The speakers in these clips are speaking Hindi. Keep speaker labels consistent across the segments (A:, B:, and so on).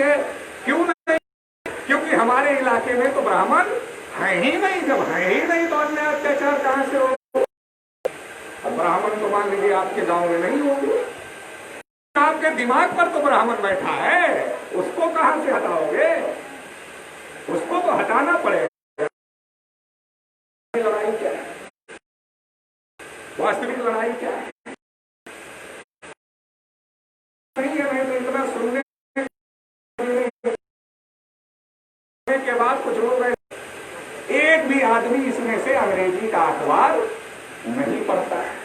A: है। क्यों नहीं? क्योंकि हमारे इलाके में तो ब्राह्मण है ही नहीं। जब है ही नहीं तो अन्य अत्याचार कहां से हो? अब ब्राह्मण तो मान लीजिए आपके गांव में नहीं होंगे, आपके दिमाग पर तो ब्राह्मण बैठा है, उसको कहां से हटाओगे? उसको तो हटाना पड़ेगा। लड़ाई क्या है? वास्तविक लड़ाई क्या है? नहीं है। मैं तो इतना सुनने के बाद कुछ लोग एक भी आदमी इसमें से अंग्रेजी का अखबार नहीं पढ़ता है।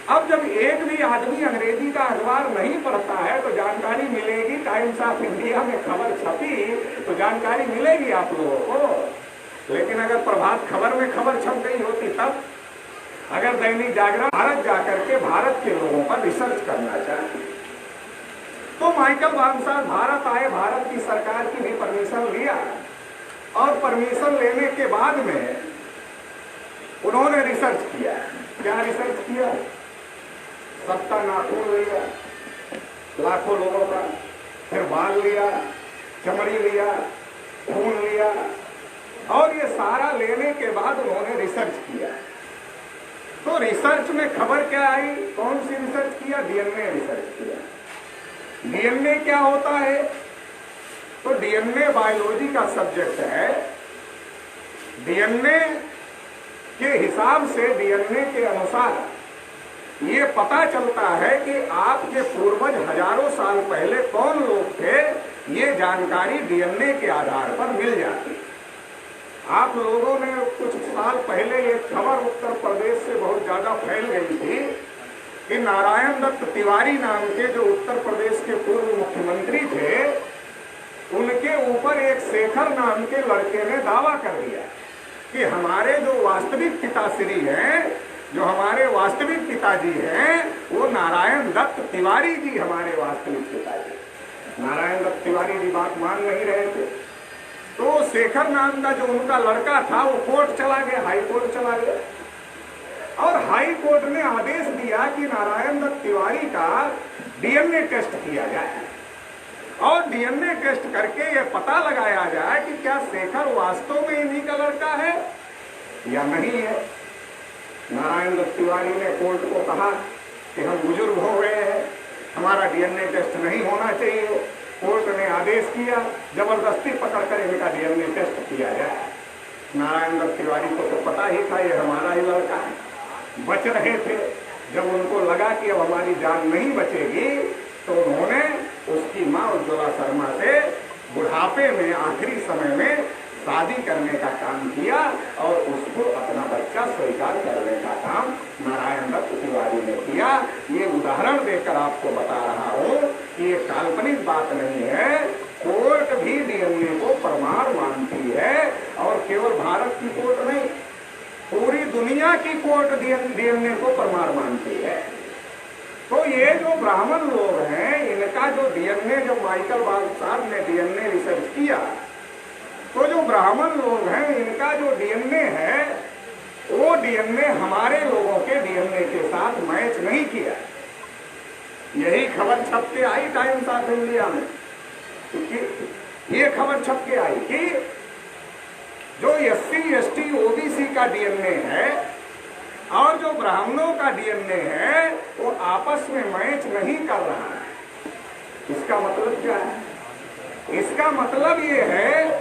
A: अब जब एक भी आदमी अंग्रेजी का अखबार नहीं पढ़ता है तो जानकारी मिलेगी। टाइम्स ऑफ इंडिया में खबर छपी तो जानकारी मिलेगी आप लोगों को। लेकिन अगर प्रभात खबर में खबर छप गई होती तब, अगर दैनिक जागरण भारत जाकर के भारत के लोगों पर रिसर्च करना चाहती तो माइकल वानसाल भारत आए, भारत की सरकार की भी परमिशन लिया और परमिशन लेने के बाद में उन्होंने रिसर्च किया। क्या रिसर्च किया? सबका नाखून लिया, लाखों लोगों का, फिर बाल लिया, चमड़ी लिया, खून लिया और ये सारा लेने के बाद उन्होंने रिसर्च किया। तो रिसर्च में खबर क्या आई? कौन सी रिसर्च किया? डीएनए रिसर्च किया। डीएनए क्या होता है? तो डीएनए बायोलॉजी का सब्जेक्ट है। डीएनए के हिसाब से, डीएनए के अनुसार ये पता चलता है कि आपके पूर्वज हजारों साल पहले कौन लोग थे। ये जानकारी डीएनए के आधार पर मिल जाती। आप लोगों ने कुछ साल पहले ये खबर उत्तर प्रदेश से बहुत ज्यादा फैल गई थी कि नारायण दत्त तिवारी नाम के जो उत्तर प्रदेश के पूर्व मुख्यमंत्री थे, उनके ऊपर एक शेखर नाम के लड़के ने दावा कर दिया कि हमारे जो वास्तविक पिताश्री हैं, जो हमारे वास्तविक पिताजी हैं, वो नारायण दत्त तिवारी जी हमारे वास्तविक पिताजी। नारायण दत्त तिवारी जी बात मान नहीं रहे थे। तो शेखर नाम का जो उनका लड़का था वो कोर्ट चला गया, हाई कोर्ट चला गया और हाई कोर्ट ने आदेश दिया कि नारायण दत्त तिवारी का डीएनए टेस्ट किया जाए और डीएनए टेस्ट करके ये पता लगाया जाए कि क्या शेखर वास्तव में इन्हीं का लड़का है या नहीं है। नारायण दत्त तिवारी ने कोर्ट को कहा कि हम बुजुर्ग हो गए हैं, हमारा डीएनए टेस्ट नहीं होना चाहिए। कोर्ट ने आदेश किया, जबरदस्ती पकड़कर इनका डीएनए टेस्ट किया जाए। नारायण दत्त तिवारी को तो पता ही था ये हमारा ही लड़का है, बच रहे थे। जब उनको लगा कि अब हमारी जान नहीं बचेगी तो उन्होंने उसकी मां उज्ज्वला शर्मा से बुढ़ापे में, आखिरी समय में शादी करने का काम किया और उसको अपना बच्चा स्वीकार करने का काम नारायण दत्त तिवारी ने किया। ये उदाहरण देकर आपको बता रहा हूं कि ये काल्पनिक बात नहीं है। कोर्ट भी डीएनए को प्रमाण मानती है और केवल भारत की कोर्ट नहीं, पूरी दुनिया की कोर्ट डीएनए को प्रमाण मानती है। तो ये जो ब्राह्मण लोग हैं, इनका जो डीएनए, जब माइकल वानसाल ने डीएनए रिसर्च किया तो जो ब्राह्मण लोग हैं इनका जो डीएनए है वो डीएनए हमारे लोगों के डीएनए के साथ मैच नहीं किया। यही खबर छप के आई टाइम्स ऑफ इंडिया में। ये खबर छप के आई कि जो एससी, एसटी, ओबीसी का डीएनए है और जो ब्राह्मणों का डीएनए है वो आपस में मैच नहीं कर रहा है। इसका मतलब क्या है? इसका मतलब ये है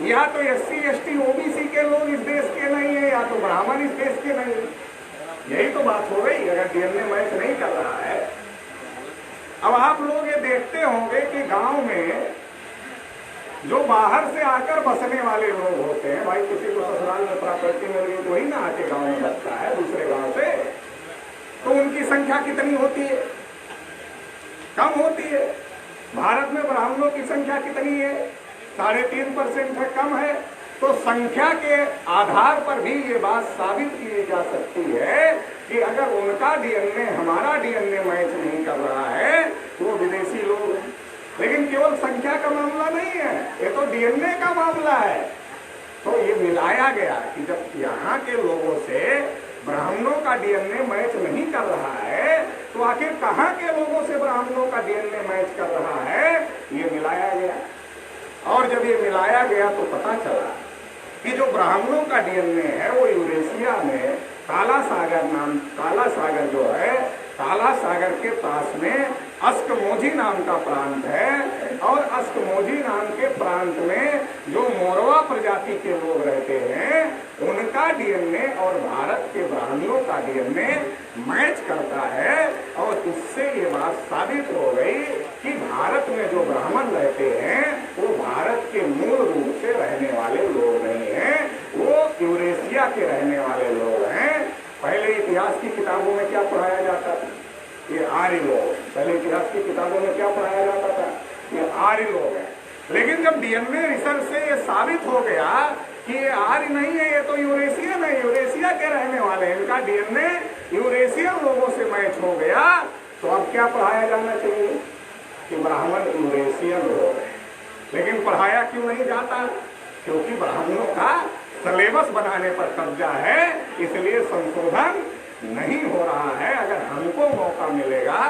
A: या तो एससी, एसटी, ओबीसी के लोग इस देश के नहीं है या तो ब्राह्मण इस देश के नहीं है। यही तो बात हो गई अगर डीएनए मैच नहीं कर रहा है। अब आप लोग ये देखते होंगे कि गांव में जो बाहर से आकर बसने वाले लोग होते हैं, भाई किसी को ससुराल में प्रॉपर्टी मिल गई तो वही ना आके गांव में बसता है दूसरे गांव से, तो उनकी संख्या कितनी होती है? कम होती है। भारत में ब्राह्मणों की संख्या कितनी है? 3.5% है, कम है। तो संख्या के आधार पर भी ये बात साबित की जा सकती है कि अगर उनका डीएनए हमारा डीएनए मैच नहीं कर रहा है तो वो विदेशी लोग हैं। लेकिन केवल संख्या का मामला नहीं है, ये तो डीएनए का मामला है। तो ये मिलाया गया कि जब यहाँ के लोगों से ब्राह्मणों का डीएनए मैच नहीं कर रहा है तो आखिर कहाँ के लोगों से ब्राह्मणों का डीएनए मैच कर रहा है? ये मिलाया गया, और जब ये मिलाया गया तो पता चला कि जो ब्राह्मणों का डीएनए है वो यूरेशिया में काला सागर जो है, काला सागर के पास में अस्कमोझी नाम का प्रांत है, और अस्कमोझी नाम के प्रांत में जो मोरवा प्रजाति के लोग रहते हैं उनका डीएनए और भारत के ब्राह्मणों का डीएनए मैच करता है। और इससे ये बात साबित हो गई कि भारत में जो ब्राह्मण रहते हैं वो भारत के मूल रूप से रहने वाले लोग नहीं हैं, वो यूरेशिया के रहने वाले लोग हैं। पहले इतिहास की किताबों में क्या पढ़ाया जाता था? ये आर्य लोग। पहले इतिहास की किताबों में क्या पढ़ाया जाता था? ये आर्य लोग हैं। लेकिन जब डीएनए रिसर्च से ये साबित हो गया कि ये आर्य नहीं है, ये तो यूरेशियन है, यूरेशिया के रहने वाले हैं, इनका डीएनए यूरेशियन लोगों से मैच हो गया, तो अब क्या पढ़ाया जाना चाहिए? कि ब्राह्मण यूरेशियन लोग हैं। लेकिन पढ़ाया क्यों नहीं जाता? क्योंकि ब्राह्मणों का सिलेबस बनाने पर कब्जा है, इसलिए संशोधन नहीं हो रहा है। अगर हमको मौका मिलेगा,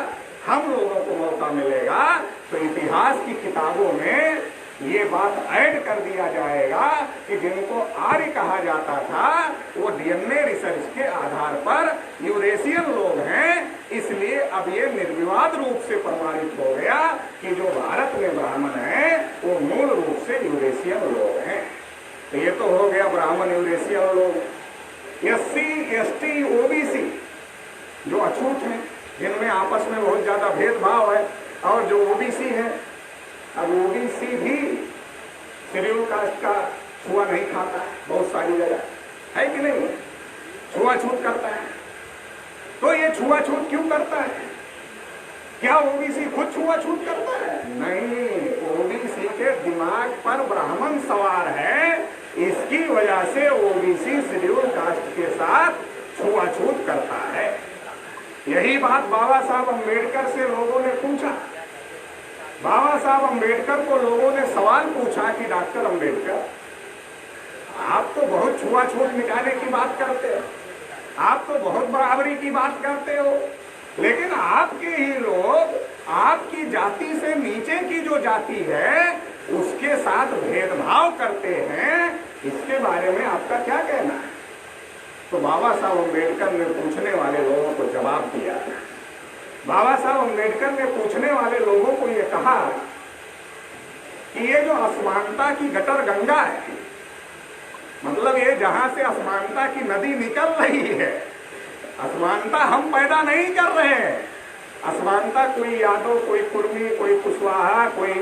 A: हम लोगों को मौका मिलेगा, तो इतिहास की किताबों में ये बात ऐड कर दिया जाएगा कि जिनको आर्य कहा जाता था वो डीएनए रिसर्च के आधार पर यूरेशियन लोग हैं। इसलिए अब ये निर्विवाद रूप से प्रमाणित हो गया कि जो भारत में ब्राह्मण हैं वो मूल रूप से यूरेशियन लोग हैं। तो ये तो हो गया ब्राह्मण यूरेशियन लोग। SC, ST, OBC जो अछूत हैं, जिनमें आपस में बहुत ज्यादा भेदभाव है, और जो OBC है, अब OBC भी शेड्यूल कास्ट का छुआ नहीं खाता, बहुत सारी जगह है कि नहीं, छुआछूत करता है। तो ये छुआछूत क्यों करता है? क्या OBC खुद छुआछूत करता है? नहीं, OBC के दिमाग पर ब्राह्मण सवार है, इसकी वजह से OBC शेड्यूल कास्ट के साथ छुआछूत करता है। यही बात बाबा साहब अम्बेडकर से लोगों ने पूछा। बाबा साहब अम्बेडकर को लोगों ने सवाल पूछा कि डॉक्टर अम्बेडकर, आप तो बहुत छुआछूत मिटाने की बात करते हो, आप तो बहुत बराबरी की बात करते हो, लेकिन आपके ही लोग आपकी जाति से नीचे की जो जाति है उसके साथ भेदभाव करते हैं, इसके बारे में आपका क्या कहना है? तो बाबा साहब अम्बेडकर ने पूछने वाले लोगों को जवाब दिया। बाबा साहब अम्बेडकर ने पूछने वाले लोगों को ये कहा कि ये जो असमानता की गटर गंगा है, मतलब ये जहां से असमानता की नदी निकल रही है, असमानता हम पैदा नहीं कर रहे हैं। असमानता कोई यादव, कोई कुर्मी, कोई कुशवाहा, कोई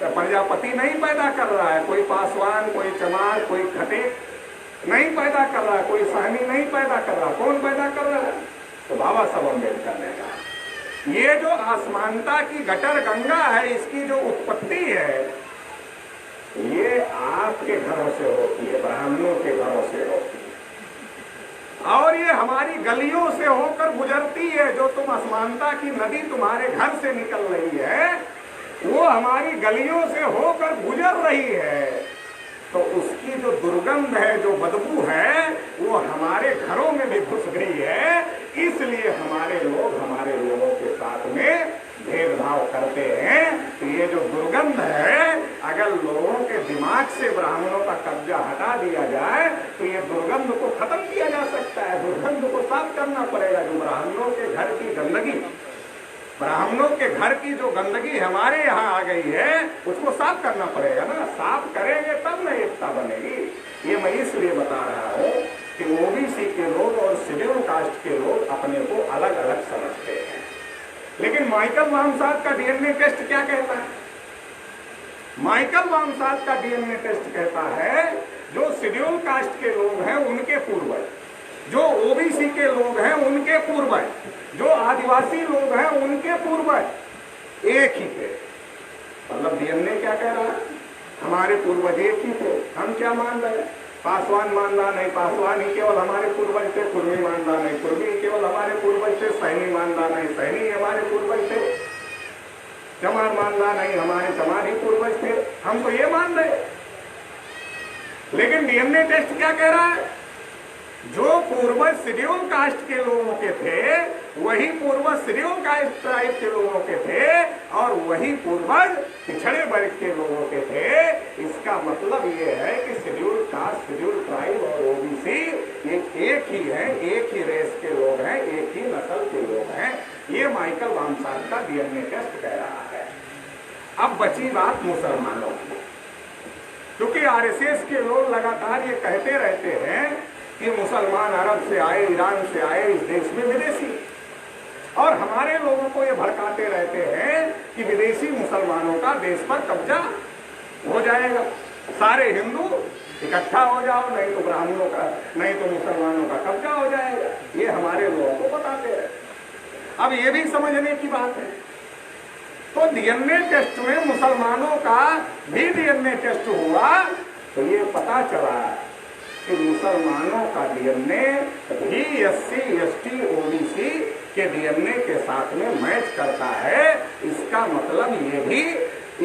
A: प्रजापति नहीं पैदा कर रहा है, कोई पासवान, कोई चमार, कोई खटीक नहीं पैदा कर रहा है, कोई सहनी नहीं पैदा कर रहा। कौन पैदा कर रहा है? तो बाबा साहब अम्बेडकर ने कहा ये जो असमानता की गटर गंगा है, इसकी जो उत्पत्ति है ये आपके घरों से होती है, ब्राह्मणों के घरों से होती है, और ये हमारी गलियों से होकर गुजरती है। जो तुम असमानता की नदी तुम्हारे घर से निकल रही है वो हमारी गलियों से होकर गुजर रही है, तो उसकी जो दुर्गंध है, जो बदबू है, वो हमारे घरों में भी घुस गई है। इसलिए हमारे लोग हमारे लोगों के साथ में भेदभाव करते हैं। तो ये जो दुर्गंध है, अगर लोगों के दिमाग से ब्राह्मणों का कब्जा हटा दिया जाए तो ये दुर्गंध को खत्म किया जा सकता है। दुर्गंध को साफ करना पड़ेगा। जो ब्राह्मणों के घर की गंदगी, ब्राह्मणों के घर की जो गंदगी हमारे यहाँ आ गई है उसको साफ करना पड़ेगा ना। साफ करेंगे तब ना एकता बनेगी। ये मैं इसलिए बता रहा हूँ कि OBC के लोग और शेड्यूल कास्ट के लोग अपने को अलग अलग समझते हैं। लेकिन माइकल वामसाद का डीएनए टेस्ट क्या कहता है? माइकल वामसाद का डीएनए टेस्ट कहता है जो शेड्यूल कास्ट के लोग हैं उनके पूर्वज, जो OBC के लोग हैं उनके पूर्वज, जो आदिवासी लोग हैं उनके पूर्वज एक ही थे। मतलब डीएनए क्या कह रहा है? हमारे पूर्वज एक ही थे। हम क्या मान रहे हैं? पासवान मानना नहीं, पासवान ही केवल हमारे पूर्वज थे। कुर्मी मानना नहीं, कुर्मी केवल हमारे पूर्वज थे। सैनी मानना नहीं, सैनी हमारे पूर्वज थे। चमार मानना नहीं, हमारे चमार ही पूर्वज थे। हम तो ये मान रहे। लेकिन डीएनए टेस्ट क्या कह रहा है? जो पूर्वज शेड्यूल कास्ट के लोगों के थे वही पूर्वज शेड्यूल कास्ट ट्राइब के लोगों के थे और वही पूर्वज पिछड़े वर्ग के लोगों के थे। इसका मतलब ये है कि शेड्यूल कास्ट, शेड्यूल ट्राइब और ओबीसी एक ही है, एक ही रेस के लोग हैं, एक ही नस्ल के लोग हैं। ये माइकल वामसार का डीएनए टेस्ट कह रहा है। अब बची बात मुसलमानों की, क्योंकि आरएसएस के लोग लगातार ये कहते रहते हैं कि मुसलमान अरब से आए, ईरान से आए, इस देश में विदेशी, और हमारे लोगों को ये भड़काते रहते हैं कि विदेशी मुसलमानों का देश पर कब्जा हो जाएगा, सारे हिंदू इकट्ठा हो जाओ, नहीं तो ब्राह्मणों का, नहीं तो मुसलमानों का कब्जा हो जाएगा। ये हमारे लोगों को बताते हैं। अब ये भी समझने की बात है, तो डीएनए टेस्ट में मुसलमानों का भी डीएनए टेस्ट हुआ तो ये पता चला कि मुसलमानों का डीएनए भी एससी, एसटी, ओबीसी के डीएनए के साथ में मैच करता है। इसका मतलब ये भी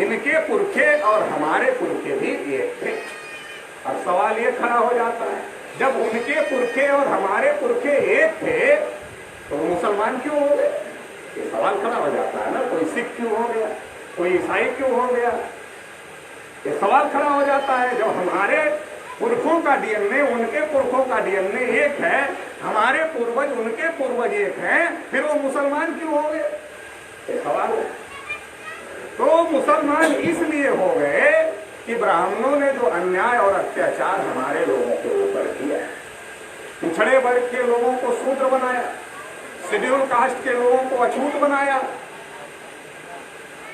A: इनके पुरखे और हमारे पुरखे भी एक थे। अब सवाल ये खड़ा हो जाता है, जब उनके पुरखे और हमारे पुरखे एक थे तो मुसलमान क्यों हो गए? ये सवाल खड़ा हो जाता है ना। कोई सिख क्यों हो गया, कोई ईसाई क्यों हो गया? ये सवाल खड़ा हो जाता है। जब हमारे पुरखों का डीएनए उनके पुरखों का डीएनए एक है, हमारे पूर्वज उनके पूर्वज एक हैं, फिर वो मुसलमान क्यों हो गए? ये सवाल है। तो मुसलमान इसलिए हो गए कि ब्राह्मणों ने जो अन्याय और अत्याचार हमारे लोगों के ऊपर किया, पिछड़े वर्ग के लोगों को शूद्र बनाया, शेड्यूल कास्ट के लोगों को अछूत बनाया,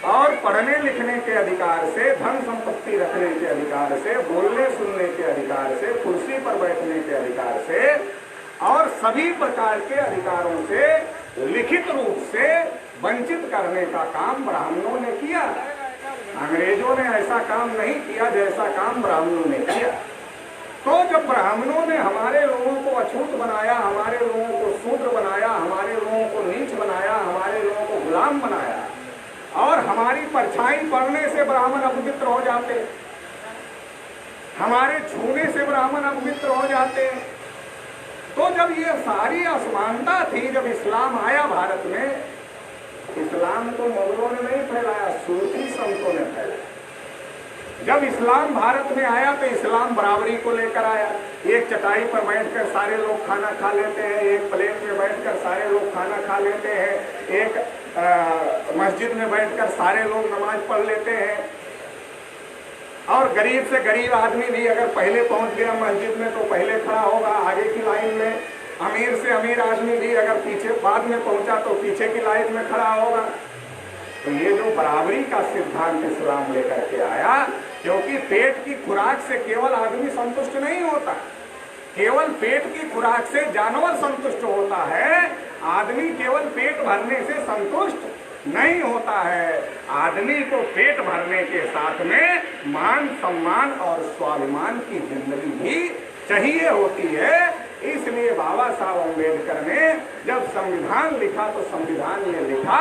A: और पढ़ने लिखने के अधिकार से, धन संपत्ति रखने के अधिकार से, बोलने सुनने के अधिकार से, कुर्सी पर बैठने के अधिकार से और सभी प्रकार के अधिकारों से लिखित रूप से वंचित करने का काम ब्राह्मणों ने किया। अंग्रेजों ने ऐसा काम नहीं किया जैसा काम ब्राह्मणों ने किया। तो जब ब्राह्मणों ने हमारे लोगों को अछूत बनाया, हमारे लोगों को शूद्र बनाया, हमारे लोगों को नीच बनाया, हमारे लोगों को गुलाम बनाया, और हमारी परछाई पड़ने से ब्राह्मण अपवित्र हो जाते, हमारे छूने से ब्राह्मण अपवित्र हो जाते, तो जब ये सारी असमानता थी, जब इस्लाम आया भारत में, इस्लाम तो मुगलों ने नहीं फैलाया, सूफी संतों ने फैलाया। जब इस्लाम भारत में आया तो इस्लाम बराबरी को लेकर आया। एक चटाई पर बैठकर सारे लोग खाना खा लेते हैं, एक प्लेट में बैठकर सारे लोग खाना खा लेते हैं, एक मस्जिद में बैठकर सारे लोग नमाज पढ़ लेते हैं, और गरीब से गरीब आदमी भी अगर पहले पहुंच गया मस्जिद में तो पहले खड़ा होगा आगे की लाइन में, अमीर से अमीर आदमी भी अगर पीछे बाद में पहुंचा तो पीछे की लाइन में खड़ा होगा। तो ये जो बराबरी का सिद्धांत इस्लाम लेकर के आया, क्योंकि पेट की खुराक से केवल आदमी संतुष्ट नहीं होता, केवल पेट की खुराक से जानवर संतुष्ट होता है, आदमी केवल पेट भरने से संतुष्ट नहीं होता है। आदमी को पेट भरने के साथ में मान सम्मान और स्वाभिमान की जिंदगी भी चाहिए होती है। इसलिए बाबा साहब अम्बेडकर ने जब संविधान लिखा तो संविधान ये लिखा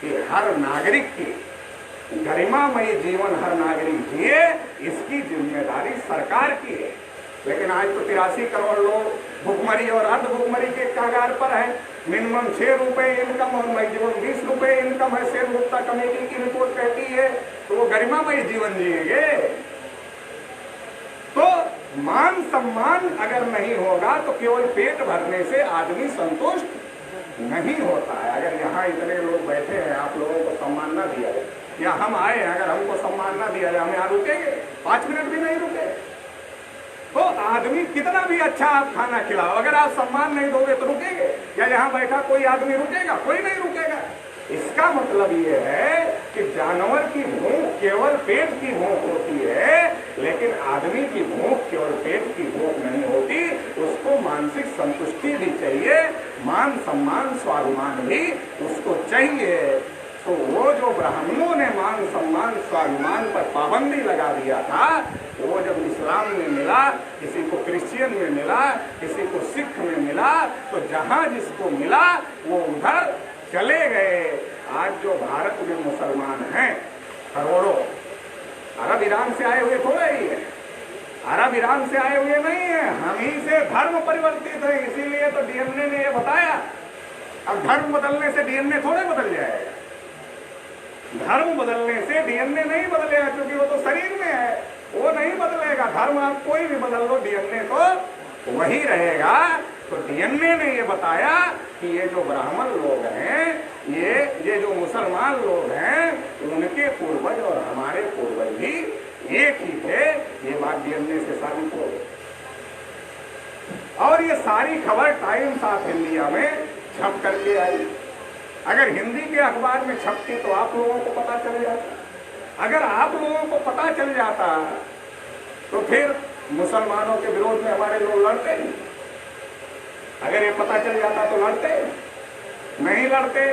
A: कि हर नागरिक की गरिमामयी जीवन हर नागरिक जिए, इसकी जिम्मेदारी सरकार की है। लेकिन आज तो 83 करोड़ लोग भुखमरी और अर्ध भुखमरी के कगार पर है। मिनिमम 6 रुपए इनकम और मैक्सिमम 20 रुपए इनकम है, सेठ गुप्ता कमेटी की रिपोर्ट कहती है। तो वो गरिमामयी जीवन जिएंगे। तो मान सम्मान अगर नहीं होगा तो केवल पेट भरने से आदमी संतुष्ट नहीं होता है। अगर यहाँ इतने लोग बैठे हैं, आप लोगों को सम्मान ना दिया जाए, या हम आए हैं अगर हमको सम्मान ना दिया जाए, हम यहाँ रुकेंगे? 5 मिनट भी नहीं रुके। तो आदमी कितना भी अच्छा आप खाना खिलाओ, अगर आप सम्मान नहीं दोगे तो रुकेंगे? या यहाँ बैठा कोई आदमी रुकेगा? कोई नहीं रुकेगा। इसका मतलब ये है कि जानवर की भूख केवल पेट की भूख होती है, लेकिन आदमी की भूख केवल पेट की भूख नहीं होती, उसको मानसिक संतुष्टि भी चाहिए, मान सम्मान स्वाभिमान भी उसको चाहिए। तो वो जो ब्राह्मणों ने मान सम्मान स्वाभिमान पर पाबंदी लगा दिया था, वो जब इस्लाम में मिला, किसी को क्रिश्चियन में मिला, किसी को सिख में मिला, तो जहां जिसको मिला वो उधर चले गए। आज जो भारत में मुसलमान हैं करोड़ों, अरब ईरान से आए हुए थोड़े ही है, अरब ईरान से आए हुए नहीं है, हम ही से धर्म परिवर्तित है, इसीलिए तो डीएनए ने ये बताया। अब धर्म बदलने से डीएनए थोड़े बदल जाएगा, धर्म बदलने से डीएनए नहीं बदलेगा, क्योंकि वो तो शरीर में है, वो नहीं बदलेगा। धर्म आप कोई भी बदल लो, डीएनए तो वही रहेगा। तो डीएनए ने ये बताया कि ये जो ब्राह्मण लोग हैं, ये जो मुसलमान लोग हैं, उनके पूर्वज और हमारे पूर्वज भी एक ही थे। ये बात डीएनए से साबित हो गई। और ये सारी खबर टाइम्स ऑफ इंडिया में छप करके आई। अगर हिंदी के अखबार में छपती तो आप लोगों को पता चल जाता। अगर आप लोगों को पता चल जाता तो फिर मुसलमानों के विरोध में हमारे लोग लड़ते नहीं। अगर ये पता चल जाता तो लड़ते नहीं, लड़ते।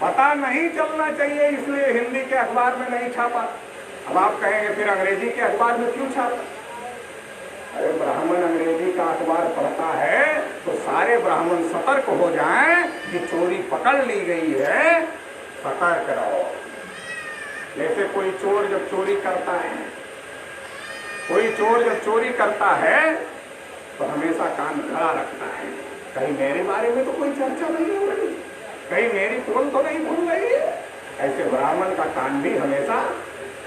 A: पता नहीं चलना चाहिए, इसलिए हिंदी के अखबार में नहीं छापा। अब आप कहेंगे फिर अंग्रेजी के अखबार में क्यों छापा? अरे ब्राह्मण अंग्रेजी का अखबार पढ़ता है तो सारे ब्राह्मण सतर्क हो जाएं कि चोरी पकड़ ली गई है, सतर्क रहो। जैसे कोई चोर जब चोरी करता है, कोई चोर जब चोरी करता है तो हमेशा कान खड़ा रखता है, कहीं मेरे बारे में तो कोई चर्चा नहीं हो रही, कहीं मेरी पोल तो नहीं भूल रही है। ऐसे ब्राह्मण का कान भी हमेशा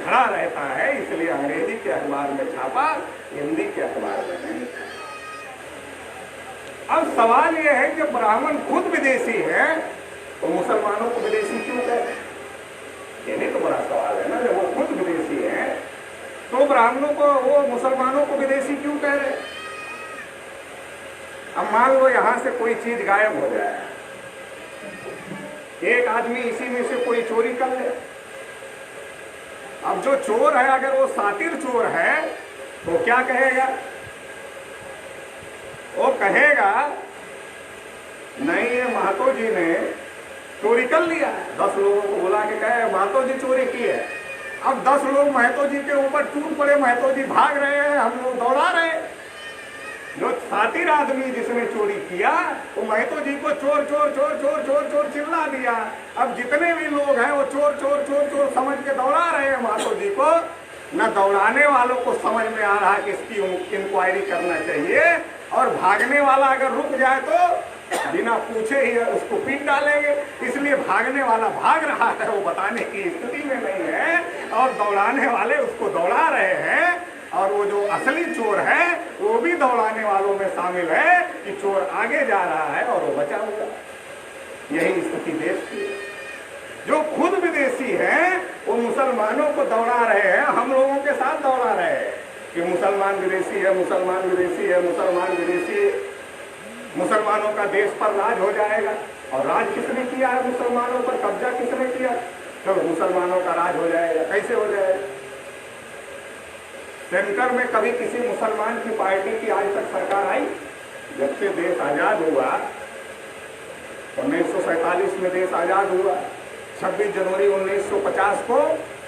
A: खड़ा रहता है, इसलिए अंग्रेजी के अखबार में छापा, हिंदी के अखबार में नहीं। अब सवाल यह है कि ब्राह्मण खुद विदेशी है तो मुसलमानों को विदेशी क्यों कहते हैं? ये नहीं तो बड़ा सवाल है ना। जब वो खुद विदेशी है तो ब्राह्मणों को, वो मुसलमानों को विदेशी क्यों कह रहे? अब मान लो यहां से कोई चीज गायब हो जाए, एक आदमी इसी में से कोई चोरी कर ले। अब जो चोर है, अगर वो सातिर चोर है तो क्या कहेगा? वो कहेगा नहीं, ये महतो जी ने चोरी कर लिया है। 10 लोगों को बुला के कहे महतो जी चोरी की है। अब 10 लोग महतो जी के ऊपर टूट पड़े, महतो जी भाग रहे हैं, हम लोग दौड़ा रहे। जो सातिर आदमी जिसने चोरी किया वो महतो जी को चोर चोर चोर चोर चोर चोर चिल्ला दिया। अब जितने भी लोग हैं वो चोर चोर चोर चोर समझ के दौड़ा रहे हैं महतो जी को। न दौड़ाने वालों को समझ में आ रहा कि इसकी इंक्वायरी करना चाहिए, और भागने वाला अगर रुक जाए तो बिना पूछे ही उसको पीट डालेंगे। इसलिए भागने वाला भाग रहा है, वो बताने की स्थिति में नहीं है, और दौड़ाने वाले उसको दौड़ा रहे हैं। और वो जो असली चोर है वो भी दौड़ाने वालों में शामिल है कि चोर आगे जा रहा है और वो बचा हुआ। यही स्थिति देश की। जो खुद विदेशी हैं वो मुसलमानों को दौड़ा रहे हैं, हम लोगों के साथ दौड़ा रहे हैं कि मुसलमान विदेशी है, मुसलमान विदेशी है, मुसलमान विदेशी है। मुसलमानों का देश पर राज हो जाएगा। और राज किसने किया है? मुसलमानों पर कब्जा किसने किया? चलो मुसलमानों का राज हो जाएगा। कैसे हो जाएगा? सेंटर में कभी किसी मुसलमान की पार्टी की आज तक सरकार आई? जब से देश आजाद हुआ, 1947 में देश आजाद हुआ, 26 जनवरी 1950 को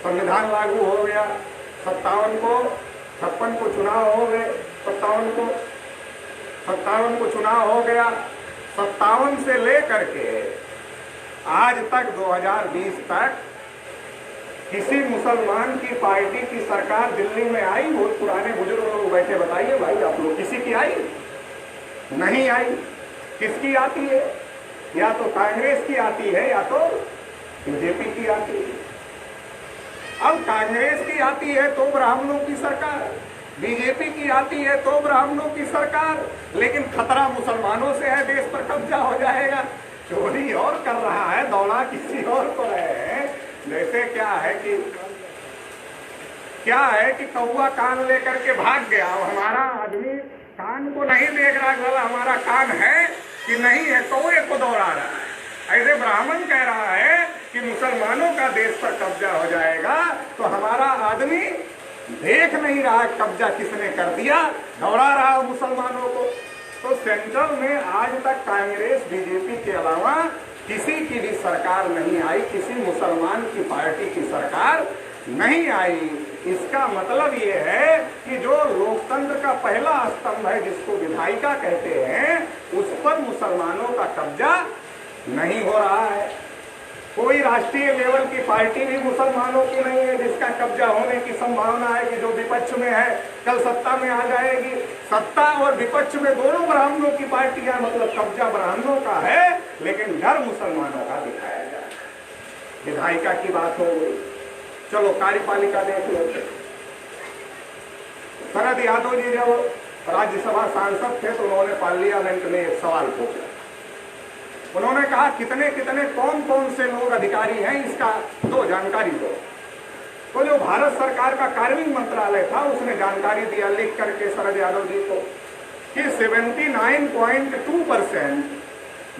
A: संविधान लागू हो गया, 57 को 56 को चुनाव हो गए, 57 को चुनाव हो गया। 57 से लेकर के आज तक 2020 तक किसी मुसलमान की पार्टी की सरकार दिल्ली में आई? बहुत पुराने बुजुर्ग लोग बैठे, बताइए भाई आप लोग, किसी की आई? नहीं आई। किसकी आती है? या तो कांग्रेस की आती है या तो बीजेपी की आती है। अब कांग्रेस की आती है तो ब्राह्मणों की सरकार, बीजेपी की आती है तो ब्राह्मणों की सरकार, लेकिन खतरा मुसलमानों से है, देश पर कब्जा हो जाएगा। चोरी और कर रहा है, दौड़ा किसी और को रहे हैं। जैसे क्या है कि कौवा कान लेकर के भाग गया, और हमारा आदमी कान को नहीं देख रहा कि हमारा कान है कि नहीं है, कौवे को दौड़ा रहा है। ऐसे ब्राह्मण कह रहा है कि मुसलमानों का देश पर कब्जा हो जाएगा, तो हमारा आदमी देख नहीं रहा कब्जा किसने कर दिया, दौड़ा रहा मुसलमानों को। तो सेंट्रल में आज तक कांग्रेस बीजेपी के अलावा किसी की भी सरकार नहीं आई, किसी मुसलमान की पार्टी की सरकार नहीं आई। इसका मतलब ये है कि जो लोकतंत्र का पहला स्तंभ है, जिसको विधायिका कहते हैं, उस पर मुसलमानों का कब्जा नहीं हो रहा है। कोई राष्ट्रीय लेवल की पार्टी भी मुसलमानों की नहीं है जिसका कब्जा होने की संभावना है कि जो विपक्ष में है कल सत्ता में आ जाएगी। सत्ता और विपक्ष में दोनों ब्राह्मणों की पार्टियां, मतलब कब्जा ब्राह्मणों का है, लेकिन डर मुसलमानों का दिखाया जाए। विधायिका की बात हो गई, चलो कार्यपालिका देख लेते। शरद यादव जी जब राज्यसभा सांसद थे तो उन्होंने पार्लियामेंट में एक सवाल पूछा। उन्होंने कहा कितने कितने कौन कौन से लोग अधिकारी हैं, इसका दो जानकारी दो। तो जो भारत सरकार का कार्मिक मंत्रालय था उसने जानकारी दिया लिख करके शरद यादव जी को कि 79.2%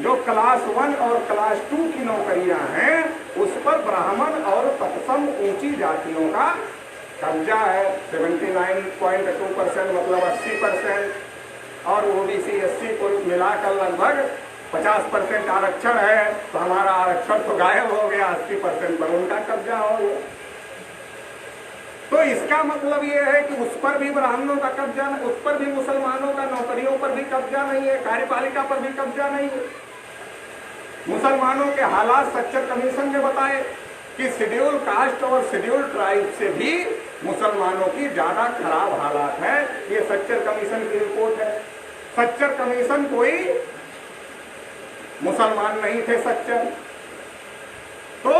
A: जो क्लास 1 और क्लास 2 की नौकरियां हैं उस पर ब्राह्मण और तत्सम ऊंची जातियों का कब्जा है। 79.2% मतलब 80%, और ओबीसी एससी को मिलाकर लगभग 50% आरक्षण है, तो हमारा आरक्षण तो गायब हो गया, 80% पर उनका कब्जा हो गया। तो इसका मतलब ये है कि उस पर भी ब्राह्मणों का कब्जा, उस पर भी मुसलमानों का नौकरियों पर भी कब्जा नहीं है, कार्यपालिका पर भी कब्जा नहीं है। मुसलमानों के हालात सच्चर कमीशन ने बताए कि शेड्यूल कास्ट और शेड्यूल ट्राइब से भी मुसलमानों की ज्यादा खराब हालात है। ये सच्चर कमीशन की रिपोर्ट है। सच्चर कमीशन कोई मुसलमान नहीं थे सच्चर। तो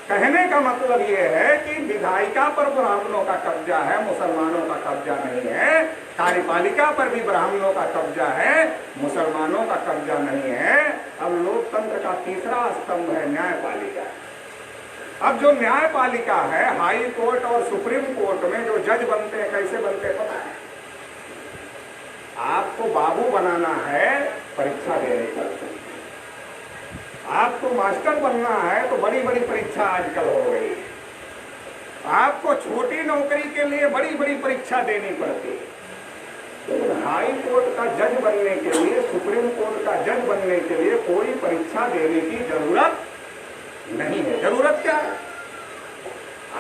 A: कहने का मतलब यह है कि विधायिका पर ब्राह्मणों का कब्जा है, मुसलमानों का कब्जा नहीं है। कार्यपालिका पर भी ब्राह्मणों का कब्जा है, मुसलमानों का कब्जा नहीं है। अब लोकतंत्र का तीसरा स्तंभ है न्यायपालिका। अब जो न्यायपालिका है, हाई कोर्ट और सुप्रीम कोर्ट में जो जज बनते हैं, कैसे बनते हैं पता है? आपको बाबू बनाना है, परीक्षा देनी पड़ती है। आपको मास्टर बनना है तो बड़ी बड़ी परीक्षा आजकल हो गई। आपको छोटी नौकरी के लिए बड़ी बड़ी परीक्षा देनी पड़ती है। लेकिन हाई कोर्ट का जज बनने के लिए, सुप्रीम कोर्ट का जज बनने के लिए कोई परीक्षा देने की जरूरत नहीं है। जरूरत क्या है?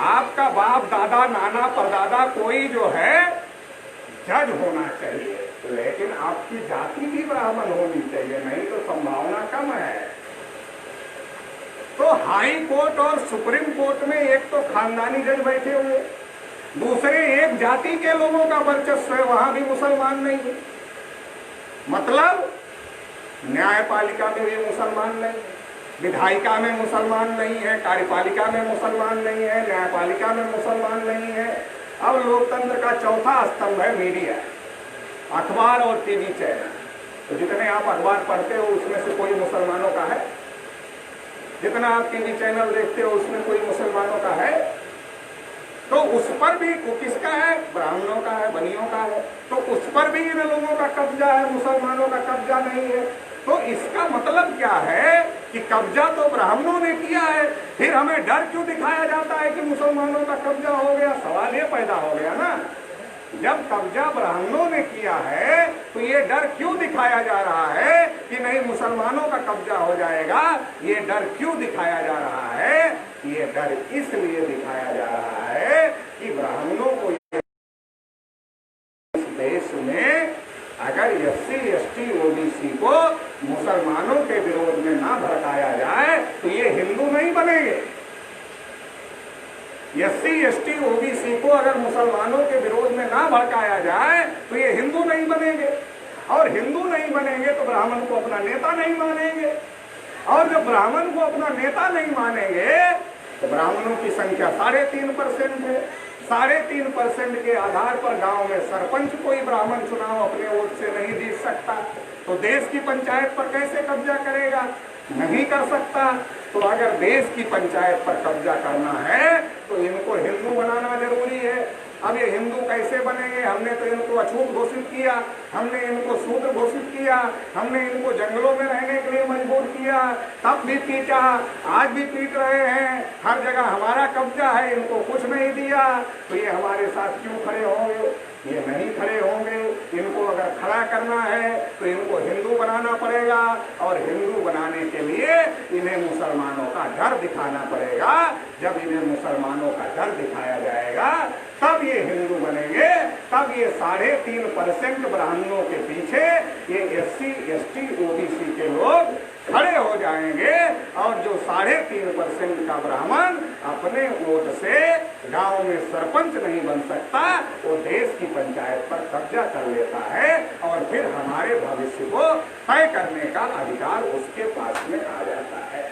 A: आपका बाप दादा नाना परदादा कोई जो है जज होना चाहिए, लेकिन आपकी जाति भी ब्राह्मण होनी चाहिए, नहीं तो संभावना कम है। तो हाई कोर्ट और सुप्रीम कोर्ट में एक तो खानदानी जज बैठे हुए, दूसरे एक जाति के लोगों का वर्चस्व है, वहां भी मुसलमान नहीं है। मतलब न्यायपालिका में भी मुसलमान नहीं, विधायिका में मुसलमान नहीं है, कार्यपालिका में मुसलमान नहीं है, न्यायपालिका में मुसलमान नहीं है। अब लोकतंत्र का चौथा स्तंभ है मीडिया, अखबार और टीवी चैनल। तो जितने आप अखबार पढ़ते हो उसमें से कोई मुसलमानों का है? जितना आप टीवी चैनल देखते हो उसमें कोई मुसलमानों का है? तो उस पर भी किसका है? ब्राह्मणों का है, बनियों का है। तो उस पर भी इन लोगों का कब्जा है, मुसलमानों का कब्जा नहीं है। तो इसका मतलब क्या है कि कब्जा तो ब्राह्मणों ने किया है, फिर हमें डर क्यों दिखाया जाता है कि मुसलमानों का कब्जा हो गया? सवाल ये पैदा हो गया ना, जब कब्जा ब्राह्मणों ने किया है तो ये डर क्यों दिखाया जा रहा है कि नहीं मुसलमानों का कब्जा हो जाएगा? ये डर क्यों दिखाया जा रहा है? ये डर इसलिए दिखाया जा रहा है कि ब्राह्मणों को इस देश में अगर एससी एसटी ओबीसी को मुसलमानों के विरोध में ना भड़काया जाए तो ये हिंदू नहीं बनेंगे। एससी एसटी ओबीसी को अगर मुसलमानों के विरोध में ना भड़काया जाए तो ये हिंदू नहीं बनेंगे, और हिंदू नहीं बनेंगे तो ब्राह्मण को अपना नेता नहीं मानेंगे, और जब ब्राह्मण को अपना नेता नहीं मानेंगे तो ब्राह्मणों की संख्या 3.5% है। 3.5% के आधार पर गांव में सरपंच कोई ब्राह्मण चुनाव अपने वोट से नहीं जीत सकता, तो देश की पंचायत पर कैसे कब्जा करेगा? नहीं कर सकता। तो अगर देश की पंचायत पर कब्जा करना है तो इनको हिंदू बनाना जरूरी है। अब ये हिंदू कैसे बनेंगे? हमने तो इनको अछूत घोषित किया, हमने इनको शूद्र घोषित किया, हमने इनको जंगलों में रहने के लिए मजबूर किया, तब भी पीटा, आज भी पीट रहे हैं, हर जगह हमारा कब्जा है, इनको कुछ नहीं दिया, तो ये हमारे साथ क्यों खड़े होंगे? ये नहीं खड़े होंगे। इनको अगर खड़ा करना है तो इनको हिंदू बनाना पड़ेगा, और हिंदू बनाने के लिए इन्हें मुसलमानों का डर दिखाना पड़ेगा। जब इन्हें मुसलमानों का डर दिखाया जाएगा तब ये हिंदू बनेंगे, तब ये 3.5% ब्राह्मणों के पीछे ये एससी एसटी ओबीसी के लोग खड़े हो जाएंगे और जो 3.5% का ब्राह्मण अपने वोट से गांव में सरपंच नहीं बन सकता, वो देश की पंचायत पर कब्जा कर लेता है और फिर हमारे भविष्य को तय करने का अधिकार उसके पास में आ जाता है।